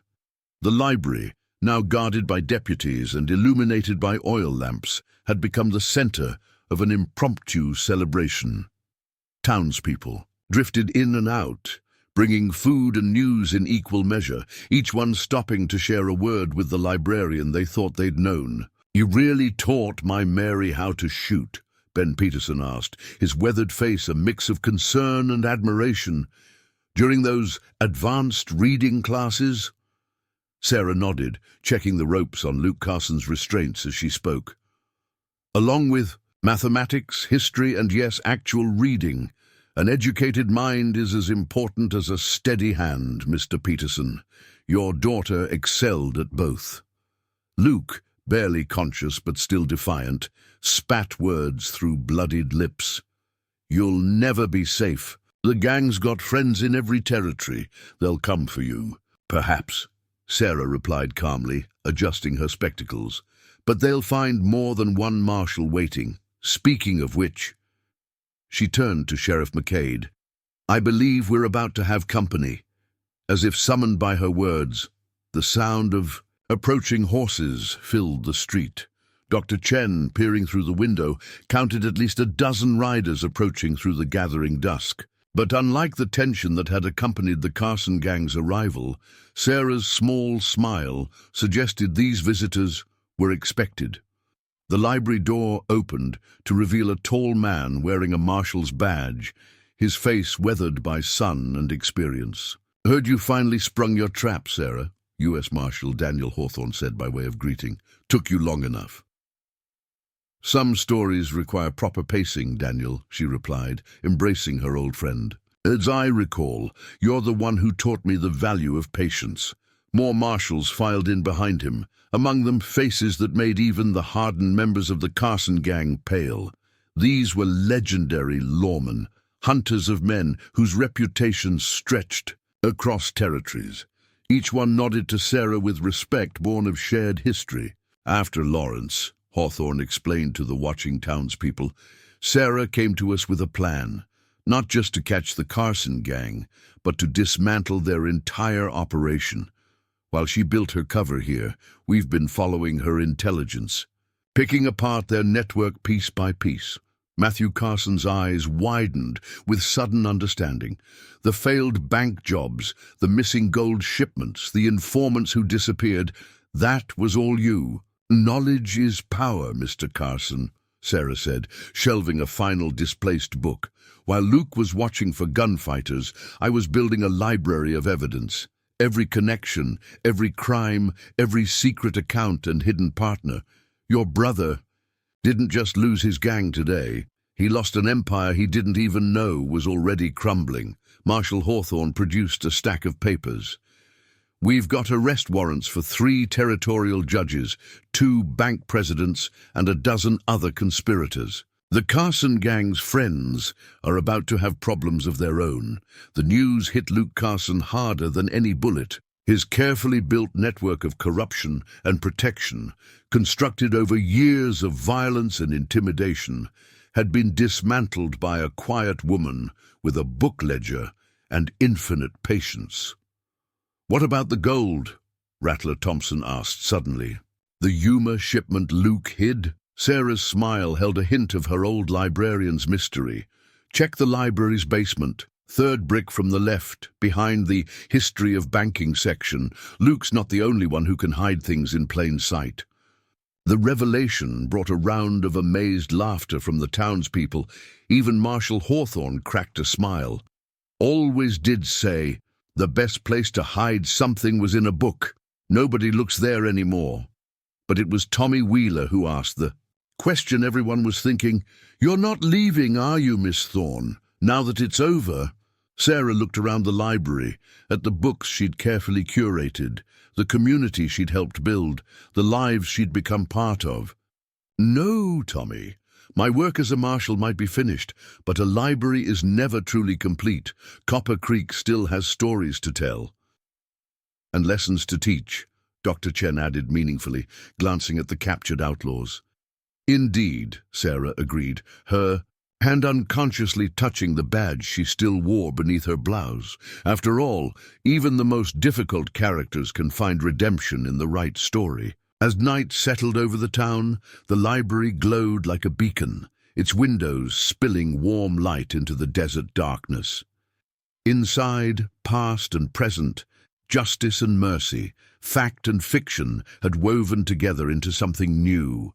The library, now guarded by deputies and illuminated by oil lamps, had become the center of an impromptu celebration. Townspeople drifted in and out, bringing food and news in equal measure, each one stopping to share a word with the librarian they thought they'd known. "You really taught my Mary how to shoot?" Ben Peterson asked, his weathered face a mix of concern and admiration. "During those advanced reading classes?" Sarah nodded, checking the ropes on Luke Carson's restraints as she spoke. "Along with mathematics, history, and yes, actual reading. An educated mind is as important as a steady hand, Mr. Peterson. Your daughter excelled at both." Luke, barely conscious but still defiant, spat words through bloodied lips. "You'll never be safe. The gang's got friends in every territory. They'll come for you." "Perhaps," Sarah replied calmly, adjusting her spectacles, "but they'll find more than one marshal waiting. Speaking of which," she turned to Sheriff McCade, "I believe we're about to have company." As if summoned by her words, the sound of approaching horses filled the street. Dr. Chen, peering through the window, counted at least a dozen riders approaching through the gathering dusk. But unlike the tension that had accompanied the Carson gang's arrival, Sarah's small smile suggested these visitors were expected. The library door opened to reveal a tall man wearing a marshal's badge, his face weathered by sun and experience. "Heard you finally sprung your trap, Sarah," U.S. Marshal Daniel Hawthorne said by way of greeting. "Took you long enough." "Some stories require proper pacing, Daniel," she replied, embracing her old friend. "As I recall, you're the one who taught me the value of patience." More marshals filed in behind him, among them faces that made even the hardened members of the Carson gang pale. These were legendary lawmen, hunters of men whose reputations stretched across territories. Each one nodded to Sarah with respect born of shared history. After Lawrence, Hawthorne explained to the watching townspeople, Sarah came to us with a plan, not just to catch the Carson gang, but to dismantle their entire operation. While she built her cover here, we've been following her intelligence, picking apart their network piece by piece. Matthew Carson's eyes widened with sudden understanding. The failed bank jobs, the missing gold shipments, the informants who disappeared, that was all you. Knowledge is power, Mr. Carson, Sarah said, shelving a final displaced book. While Luke was watching for gunfighters, I was building a library of evidence. Every connection, every crime, every secret account and hidden partner. Your brother didn't just lose his gang today. He lost an empire he didn't even know was already crumbling. Marshal Hawthorne produced a stack of papers. We've got arrest warrants for 3 territorial judges, 2 bank presidents, and a dozen other conspirators. The Carson gang's friends are about to have problems of their own. The news hit Luke Carson harder than any bullet. His carefully built network of corruption and protection, constructed over years of violence and intimidation, had been dismantled by a quiet woman with a book ledger and infinite patience. "What about the gold?" Rattler Thompson asked suddenly. The Yuma shipment Luke hid? Sarah's smile held a hint of her old librarian's mystery. Check the library's basement. 3rd brick from the left, behind the history of banking section. Luke's not the only one who can hide things in plain sight. The revelation brought a round of amazed laughter from the townspeople. Even Marshal Hawthorne cracked a smile. Always did say, the best place to hide something was in a book. Nobody looks there anymore. But it was Tommy Wheeler who asked the question everyone was thinking. You're not leaving, are you, Miss Thorne? Now that it's over? Sarah looked around the library, at the books she'd carefully curated, the community she'd helped build, the lives she'd become part of. No, Tommy. My work as a marshal might be finished, but a library is never truly complete. Copper Creek still has stories to tell. And lessons to teach, Dr. Chen added meaningfully, glancing at the captured outlaws. Indeed, Sarah agreed, her hand unconsciously touching the badge she still wore beneath her blouse. After all, even the most difficult characters can find redemption in the right story. As night settled over the town, the library glowed like a beacon, its windows spilling warm light into the desert darkness. Inside, past and present, justice and mercy, fact and fiction had woven together into something new,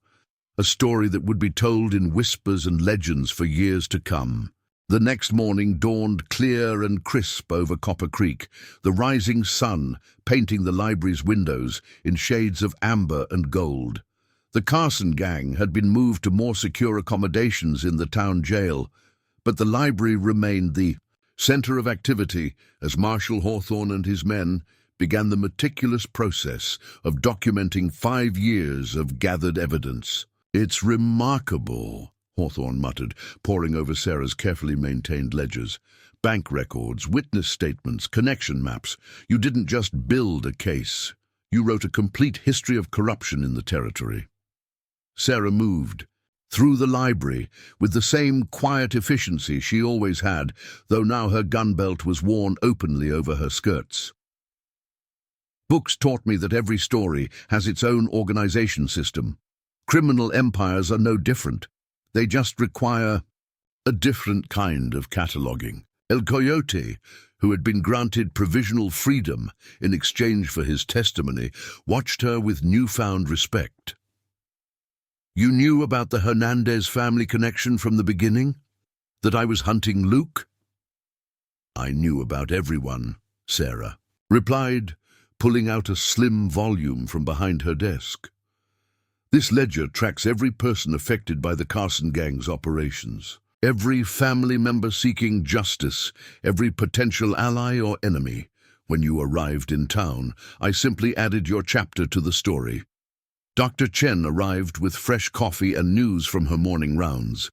a story that would be told in whispers and legends for years to come. The next morning dawned clear and crisp over Copper Creek, the rising sun painting the library's windows in shades of amber and gold. The Carson gang had been moved to more secure accommodations in the town jail, but the library remained the center of activity as Marshal Hawthorne and his men began the meticulous process of documenting 5 years of gathered evidence. It's remarkable, Hawthorne muttered, poring over Sarah's carefully maintained ledgers. Bank records, witness statements, connection maps. You didn't just build a case. You wrote a complete history of corruption in the territory. Sarah moved through the library with the same quiet efficiency she always had, though now her gun belt was worn openly over her skirts. Books taught me that every story has its own organization system. Criminal empires are no different. They just require a different kind of cataloging. El Coyote, who had been granted provisional freedom in exchange for his testimony, watched her with newfound respect. You knew about the Hernandez family connection from the beginning? That I was hunting Luke? I knew about everyone, Sarah replied, pulling out a slim volume from behind her desk. This ledger tracks every person affected by the Carson gang's operations. Every family member seeking justice, every potential ally or enemy. When you arrived in town, I simply added your chapter to the story. Dr. Chen arrived with fresh coffee and news from her morning rounds.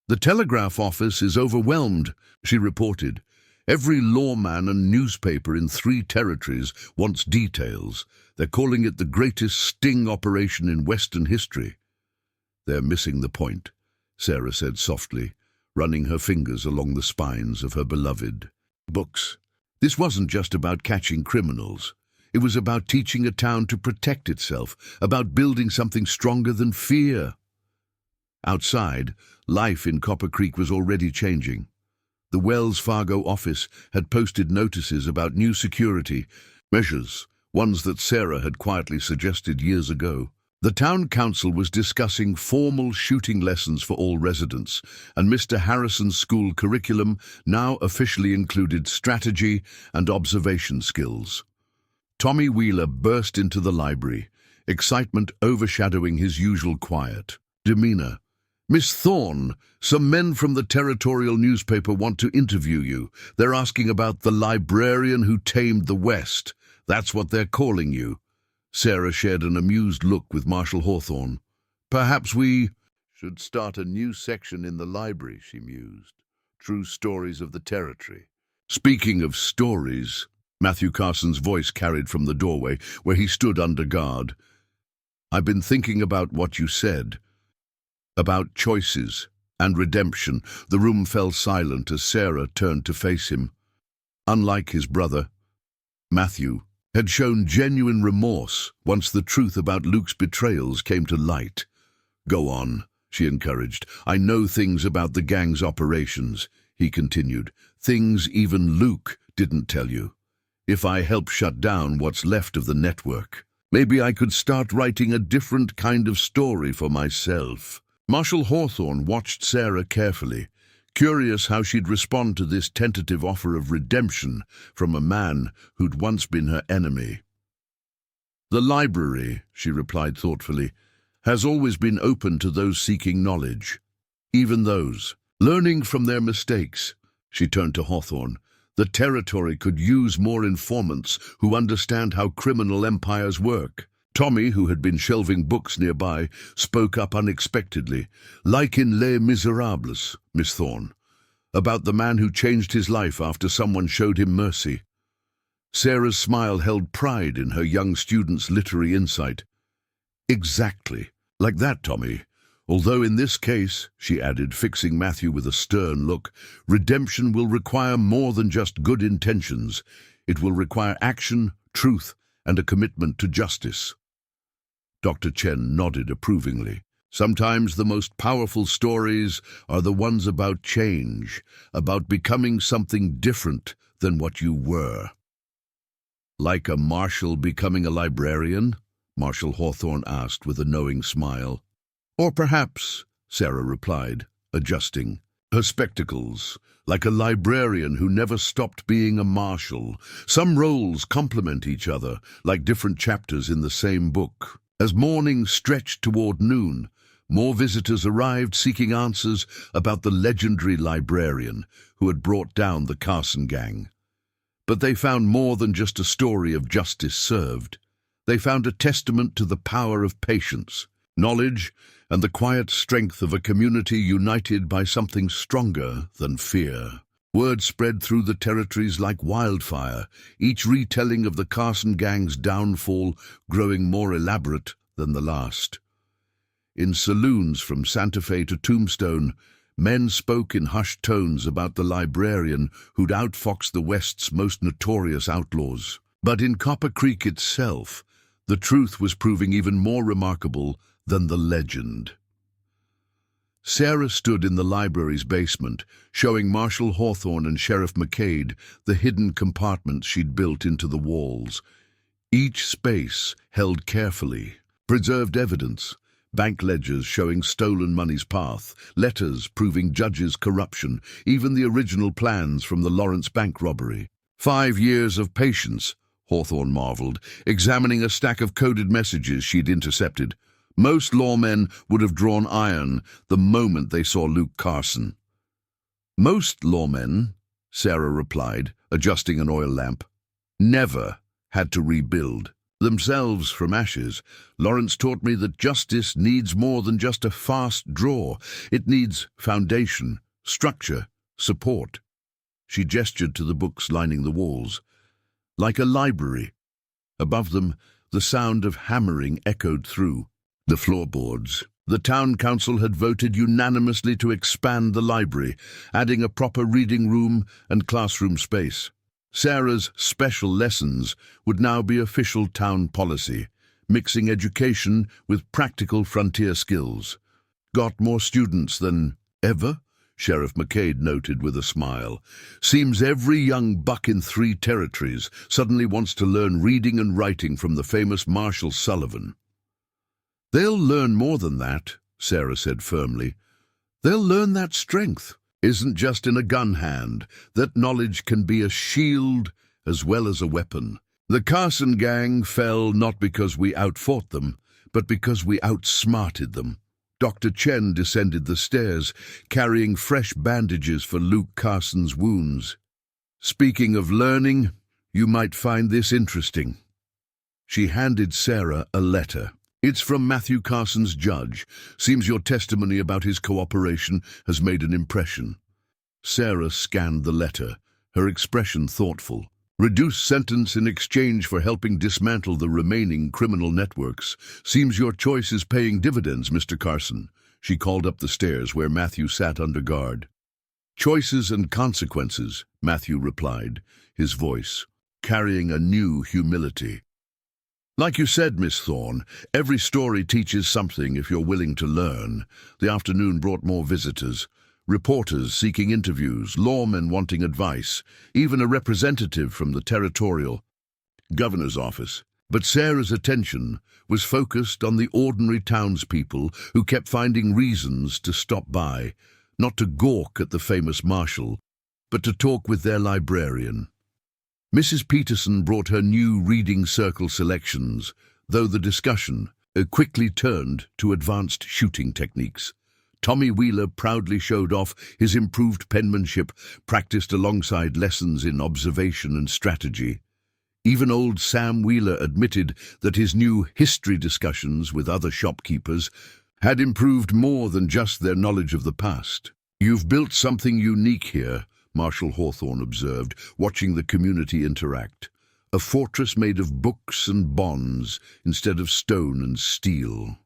"The telegraph office is overwhelmed," she reported. "Every lawman and newspaper in 3 territories wants details. They're calling it the greatest sting operation in Western history." "They're missing the point," Sarah said softly, running her fingers along the spines of her beloved books. This wasn't just about catching criminals. It was about teaching a town to protect itself, about building something stronger than fear. Outside, life in Copper Creek was already changing. The Wells Fargo office had posted notices about new security measures, ones that Sarah had quietly suggested years ago. The town council was discussing formal shooting lessons for all residents, and Mr. Harrison's school curriculum now officially included strategy and observation skills. Tommy Wheeler burst into the library, excitement overshadowing his usual quiet demeanor. "Miss Thorne, some men from the territorial newspaper want to interview you. They're asking about the librarian who tamed the West. That's what they're calling you." Sarah shared an amused look with Marshal Hawthorne. "Perhaps we should start a new section in the library," she mused. "True stories of the territory." "Speaking of stories," Matthew Carson's voice carried from the doorway, where he stood under guard. "I've been thinking about what you said. About choices and redemption." The room fell silent as Sarah turned to face him. Unlike his brother, Matthew had shown genuine remorse once the truth about Luke's betrayals came to light. "Go on," she encouraged. "I know things about the gang's operations," he continued. "Things even Luke didn't tell you. If I help shut down what's left of the network, maybe I could start writing a different kind of story for myself." Marshal Hawthorne watched Sarah carefully, curious how she'd respond to this tentative offer of redemption from a man who'd once been her enemy. "The library," she replied thoughtfully, "has always been open to those seeking knowledge, even those learning from their mistakes." She turned to Hawthorne. "The territory could use more informants who understand how criminal empires work." Tommy, who had been shelving books nearby, spoke up unexpectedly. "Like in Les Miserables, Miss Thorne, about the man who changed his life after someone showed him mercy." Sarah's smile held pride in her young student's literary insight. "Exactly. Like that, Tommy. Although in this case," she added, fixing Matthew with a stern look, "redemption will require more than just good intentions. It will require action, truth, and a commitment to justice." Dr. Chen nodded approvingly. "Sometimes the most powerful stories are the ones about change, about becoming something different than what you were." "Like a marshal becoming a librarian?" Marshal Hawthorne asked with a knowing smile. "Or perhaps," Sarah replied, adjusting her spectacles, "like a librarian who never stopped being a marshal. Some roles complement each other, like different chapters in the same book." As morning stretched toward noon, more visitors arrived seeking answers about the legendary librarian who had brought down the Carson gang. But they found more than just a story of justice served. They found a testament to the power of patience, knowledge, and the quiet strength of a community united by something stronger than fear. Word spread through the territories like wildfire, each retelling of the Carson gang's downfall growing more elaborate than the last. In saloons from Santa Fe to Tombstone, men spoke in hushed tones about the librarian who'd outfoxed the West's most notorious outlaws. But in Copper Creek itself, the truth was proving even more remarkable than the legend. Sarah stood in the library's basement, showing Marshal Hawthorne and Sheriff McCade the hidden compartments she'd built into the walls. Each space held carefully preserved evidence, bank ledgers showing stolen money's path, letters proving judges' corruption, even the original plans from the Lawrence Bank robbery. 5 years of patience, Hawthorne marveled, examining a stack of coded messages she'd intercepted. Most lawmen would have drawn iron the moment they saw Luke Carson. "Most lawmen," Sarah replied, adjusting an oil lamp, "never had to rebuild." themselves from ashes, Lawrence taught me that justice needs more than just a fast draw. It needs foundation, structure, support. She gestured to the books lining the walls. Like a library. Above them, the sound of hammering echoed through the floorboards. The town council had voted unanimously to expand the library, adding a proper reading room and classroom space. Sarah's special lessons would now be official town policy, mixing education with practical frontier skills. Got more students than ever? Sheriff McCade noted with a smile. Seems every young buck in 3 territories suddenly wants to learn reading and writing from the famous Marshal Sullivan. They'll learn more than that, Sarah said firmly. They'll learn that strength isn't just in a gun hand, that knowledge can be a shield as well as a weapon. The Carson gang fell not because we outfought them, but because we outsmarted them. Dr. Chen descended the stairs, carrying fresh bandages for Luke Carson's wounds. Speaking of learning, you might find this interesting. She handed Sarah a letter. It's from Matthew Carson's judge. Seems your testimony about his cooperation has made an impression. Sarah scanned the letter, her expression thoughtful. Reduced sentence in exchange for helping dismantle the remaining criminal networks. Seems your choice is paying dividends, Mr. Carson. She called up the stairs where Matthew sat under guard. Choices and consequences, Matthew replied, his voice carrying a new humility. Like you said, Miss Thorne, every story teaches something if you're willing to learn. The afternoon brought more visitors. Reporters seeking interviews, lawmen wanting advice, even a representative from the territorial governor's office. But Sarah's attention was focused on the ordinary townspeople who kept finding reasons to stop by, not to gawk at the famous marshal, but to talk with their librarian. Mrs. Peterson brought her new reading circle selections, though the discussion quickly turned to advanced shooting techniques. Tommy Wheeler proudly showed off his improved penmanship, practiced alongside lessons in observation and strategy. Even old Sam Wheeler admitted that his new history discussions with other shopkeepers had improved more than just their knowledge of the past. You've built something unique here, Marshal Hawthorne observed, watching the community interact. A fortress made of books and bonds instead of stone and steel.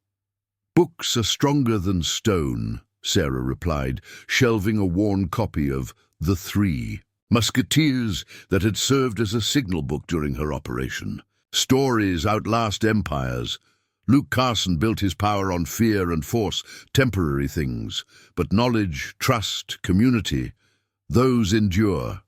Books are stronger than stone, Sarah replied, shelving a worn copy of The Three Musketeers that had served as a signal book during her operation. Stories outlast empires. Luke Carson built his power on fear and force, temporary things, but knowledge, trust, community, those endure.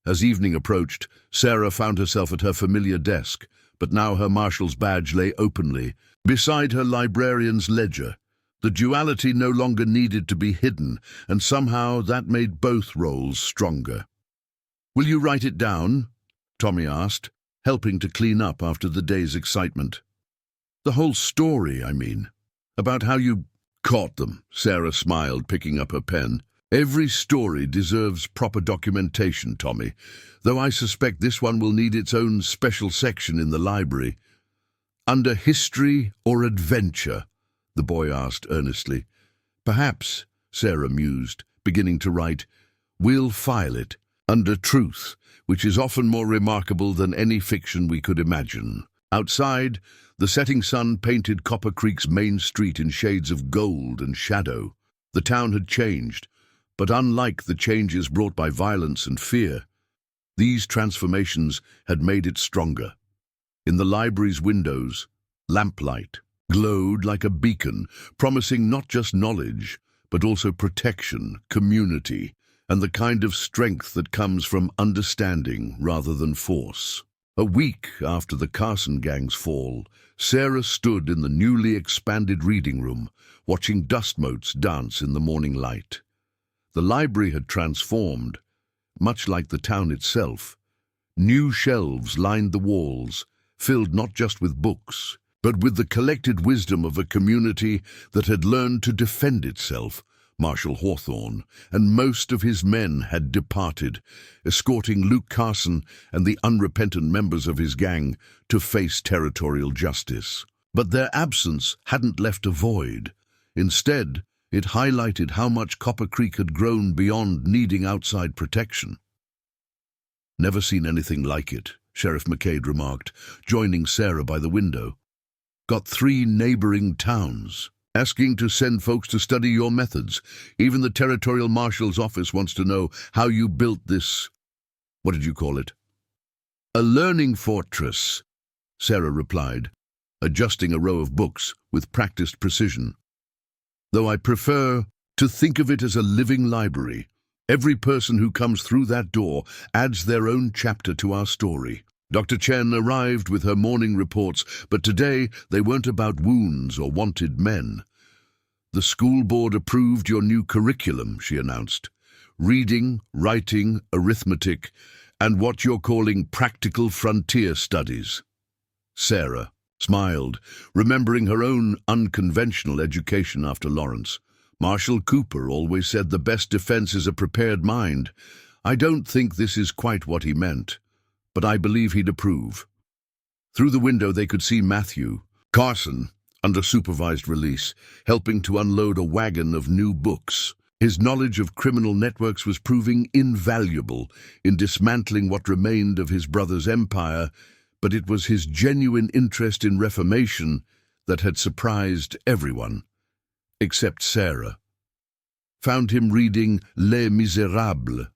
As evening approached, Sarah found herself at her familiar desk, but now her marshal's badge lay openly beside her librarian's ledger. The duality no longer needed to be hidden, and somehow that made both roles stronger. "Will you write it down?" Tommy asked, helping to clean up after the day's excitement. "The whole story, I mean. About how you caught them," Sarah smiled, picking up her pen. "Every story deserves proper documentation, Tommy, though I suspect this one will need its own special section in the library." "Under history or adventure?" the boy asked earnestly. "Perhaps," Sarah mused, beginning to write, "we'll file it under truth, which is often more remarkable than any fiction we could imagine." Outside, the setting sun painted Copper Creek's main street in shades of gold and shadow. The town had changed, but unlike the changes brought by violence and fear, these transformations had made it stronger. In the library's windows, lamplight glowed like a beacon, promising not just knowledge, but also protection, community, and the kind of strength that comes from understanding rather than force. A week after the Carson gang's fall, Sarah stood in the newly expanded reading room, watching dust motes dance in the morning light. The library had transformed, much like the town itself. New shelves lined the walls, filled not just with books, but with the collected wisdom of a community that had learned to defend itself, Marshal Hawthorne, and most of his men had departed, escorting Luke Carson and the unrepentant members of his gang to face territorial justice. But their absence hadn't left a void. Instead, it highlighted how much Copper Creek had grown beyond needing outside protection. "Never seen anything like it," Sheriff McCade remarked, joining Sarah by the window. "Got 3 neighboring towns asking to send folks to study your methods. Even the Territorial Marshal's office wants to know how you built this, what did you call it?" "A learning fortress," Sarah replied, adjusting a row of books with practiced precision. "Though I prefer to think of it as a living library. Every person who comes through that door adds their own chapter to our story." Dr. Chen arrived with her morning reports, but today they weren't about wounds or wanted men. "The school board approved your new curriculum," she announced. "Reading, writing, arithmetic, and what you're calling practical frontier studies." Sarah smiled, remembering her own unconventional education after Lawrence. "Marshal Cooper always said the best defense is a prepared mind. I don't think this is quite what he meant, but I believe he'd approve." Through the window they could see Matthew Carson, under supervised release, helping to unload a wagon of new books. His knowledge of criminal networks was proving invaluable in dismantling what remained of his brother's empire, but it was his genuine interest in reformation that had surprised everyone, except Sarah. Found him reading Les Miserables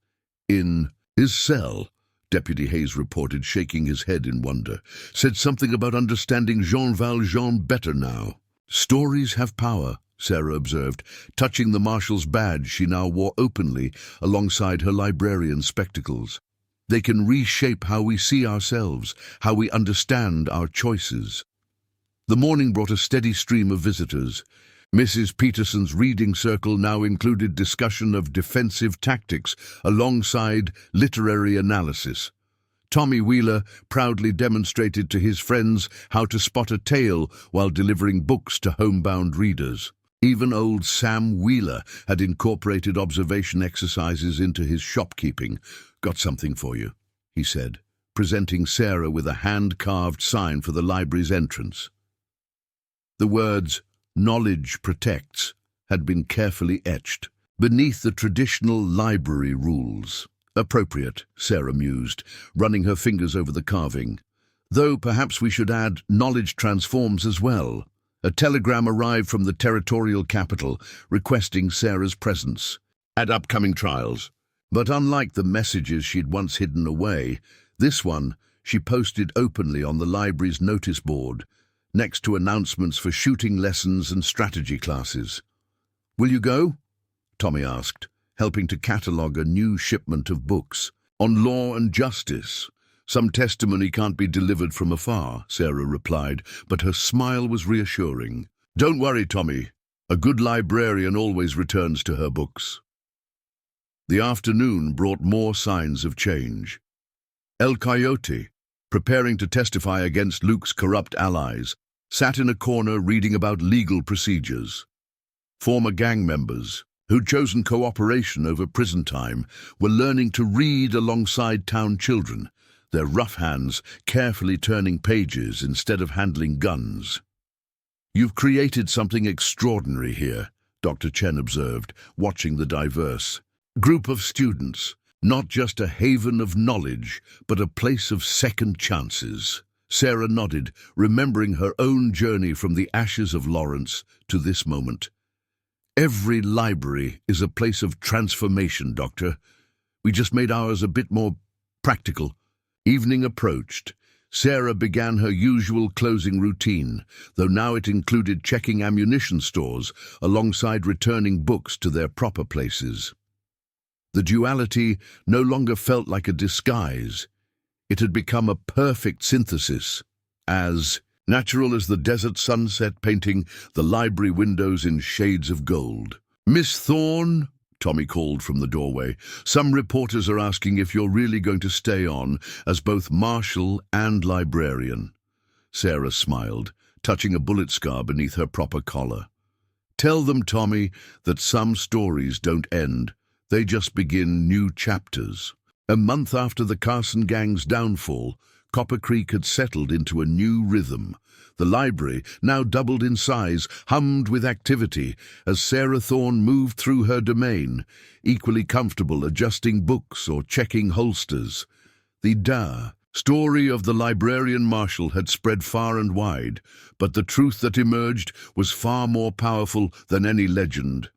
in his cell, Deputy Hayes reported, shaking his head in wonder. "Said something about understanding Jean Valjean better now." "Stories have power," Sarah observed, touching the marshal's badge she now wore openly alongside her librarian spectacles. "They can reshape how we see ourselves, how we understand our choices." The morning brought a steady stream of visitors. Mrs. Peterson's reading circle now included discussion of defensive tactics alongside literary analysis. Tommy Wheeler proudly demonstrated to his friends how to spot a tale while delivering books to homebound readers. Even old Sam Wheeler had incorporated observation exercises into his shopkeeping. "Got something for you," he said, presenting Sarah with a hand-carved sign for the library's entrance. The words, "Knowledge protects," had been carefully etched beneath the traditional library rules. "Appropriate," Sarah mused, running her fingers over the carving. "Though perhaps we should add knowledge transforms as well." A telegram arrived from the territorial capital requesting Sarah's presence at upcoming trials. But unlike the messages she'd once hidden away, this one she posted openly on the library's notice board, next to announcements for shooting lessons and strategy classes. "Will you go?" Tommy asked, helping to catalogue a new shipment of books. "On law and justice. Some testimony can't be delivered from afar," Sarah replied, but her smile was reassuring. "Don't worry, Tommy. A good librarian always returns to her books." The afternoon brought more signs of change. El Coyote, preparing to testify against Luke's corrupt allies, sat in a corner reading about legal procedures. Former gang members, who'd chosen cooperation over prison time, were learning to read alongside town children, their rough hands carefully turning pages instead of handling guns. "You've created something extraordinary here," Dr. Chen observed, watching the diverse group of students. "Not just a haven of knowledge, but a place of second chances." Sarah nodded, remembering her own journey from the ashes of Lawrence to this moment. "Every library is a place of transformation, Doctor. We just made ours a bit more practical." Evening approached. Sarah began her usual closing routine, though now it included checking ammunition stores alongside returning books to their proper places. The duality no longer felt like a disguise. It had become a perfect synthesis, as natural as the desert sunset painting the library windows in shades of gold. "Miss Thorne," Tommy called from the doorway, "some reporters are asking if you're really going to stay on as both marshal and librarian." Sarah smiled, touching a bullet scar beneath her proper collar. Tell them, Tommy, that some stories don't end. They just begin new chapters. A month after the Carson gang's downfall, Copper Creek had settled into a new rhythm. The library, now doubled in size, hummed with activity as Sarah Thorne moved through her domain, equally comfortable adjusting books or checking holsters. The story of the librarian marshal had spread far and wide, but the truth that emerged was far more powerful than any legend.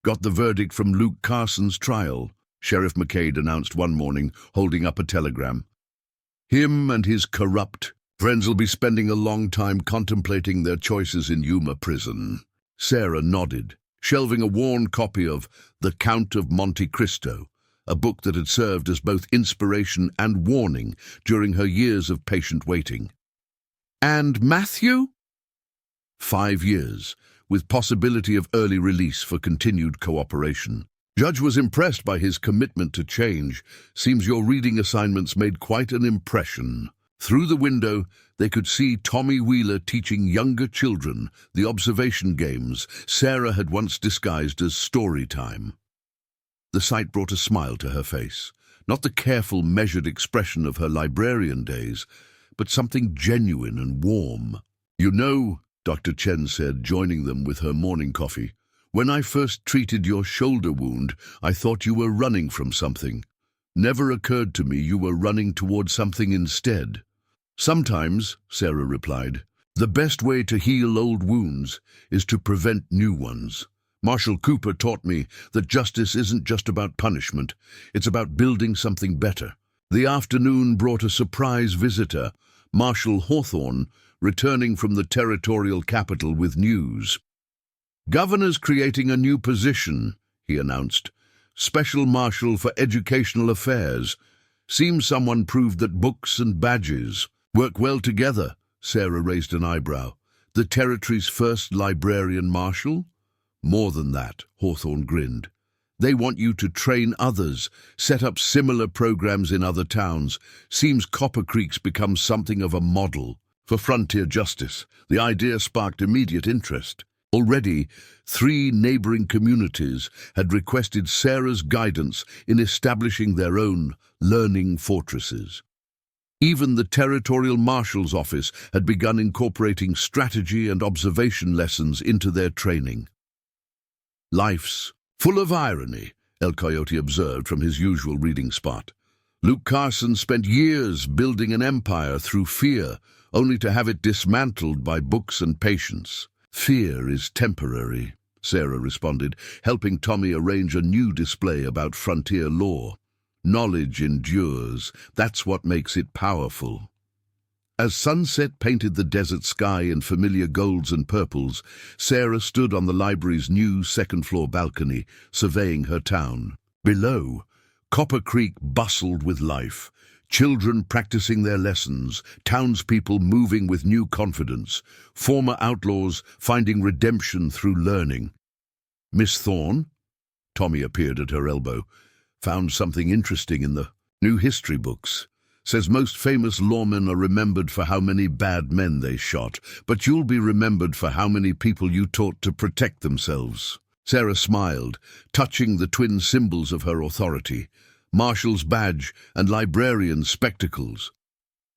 "Got the verdict from Luke Carson's trial," Sheriff McCade announced one morning, holding up a telegram. "Him and his corrupt friends will be spending a long time contemplating their choices in Yuma prison." Sarah nodded, shelving a worn copy of The Count of Monte Cristo, a book that had served as both inspiration and warning during her years of patient waiting. "And Matthew?" 5 years, with possibility of early release for continued cooperation. Judge was impressed by his commitment to change. "Seems your reading assignments made quite an impression." Through the window, they could see Tommy Wheeler teaching younger children the observation games Sarah had once disguised as story time. The sight brought a smile to her face, not the careful, measured expression of her librarian days, but something genuine and warm. "You know," Dr. Chen said, joining them with her morning coffee, "when I first treated your shoulder wound, I thought you were running from something. Never occurred to me you were running toward something instead." "Sometimes," Sarah replied, "the best way to heal old wounds is to prevent new ones. Marshal Cooper taught me that justice isn't just about punishment, it's about building something better." The afternoon brought a surprise visitor, Marshal Hawthorne, returning from the territorial capital with news. "Governor's creating a new position," he announced. "Special Marshal for Educational Affairs. Seems someone proved that books and badges work well together." Sarah raised an eyebrow. "The territory's first librarian marshal?" "More than that," Hawthorne grinned. "They want you to train others, set up similar programs in other towns. Seems Copper Creek's become something of a model for frontier justice." The idea sparked immediate interest. Already, 3 neighboring communities had requested Sarah's guidance in establishing their own learning fortresses. Even the Territorial Marshal's Office had begun incorporating strategy and observation lessons into their training. "Life's full of irony," El Coyote observed from his usual reading spot. "Luke Carson spent years building an empire through fear, only to have it dismantled by books and patience." "Fear is temporary," Sarah responded, helping Tommy arrange a new display about frontier law. "Knowledge endures. That's what makes it powerful." As sunset painted the desert sky in familiar golds and purples, Sarah stood on the library's new second-floor balcony, surveying her town. Below, Copper Creek bustled with life. Children practicing their lessons, townspeople moving with new confidence, former outlaws finding redemption through learning. "Miss Thorne?" Tommy appeared at her elbow. "Found something interesting in the new history books. Says most famous lawmen are remembered for how many bad men they shot, but you'll be remembered for how many people you taught to protect themselves." Sarah smiled, touching the twin symbols of her authority, Marshal's badge and librarian's spectacles.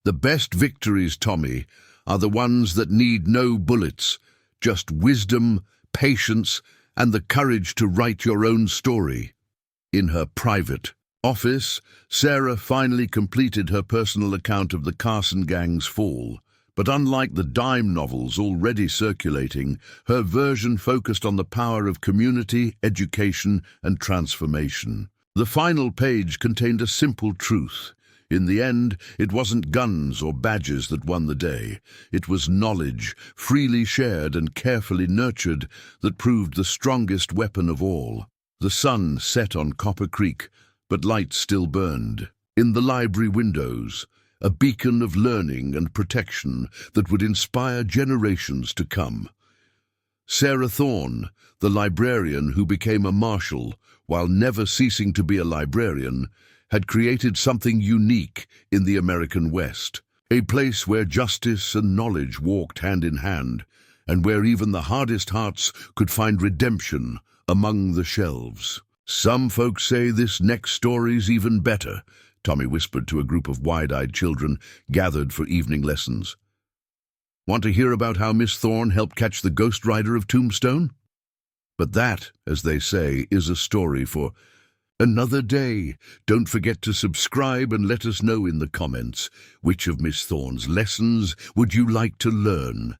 "The best victories, Tommy, are the ones that need no bullets, just wisdom, patience, and the courage to write your own story." In her private office, Sarah finally completed her personal account of the Carson gang's fall. But unlike the dime novels already circulating, her version focused on the power of community, education, and transformation. The final page contained a simple truth. In the end, it wasn't guns or badges that won the day. It was knowledge, freely shared and carefully nurtured, that proved the strongest weapon of all. The sun set on Copper Creek, but lights still burned. In the library windows, a beacon of learning and protection that would inspire generations to come. Sarah Thorne, the librarian who became a marshal while never ceasing to be a librarian, had created something unique in the American West, a place where justice and knowledge walked hand in hand, and where even the hardest hearts could find redemption among the shelves. Some folks say this next story's even better, Tommy whispered to a group of wide-eyed children gathered for evening lessons. Want to hear about how Miss Thorne helped catch the Ghost Rider of Tombstone? But that, as they say, is a story for another day. Don't forget to subscribe and let us know in the comments which of Miss Thorne's lessons would you like to learn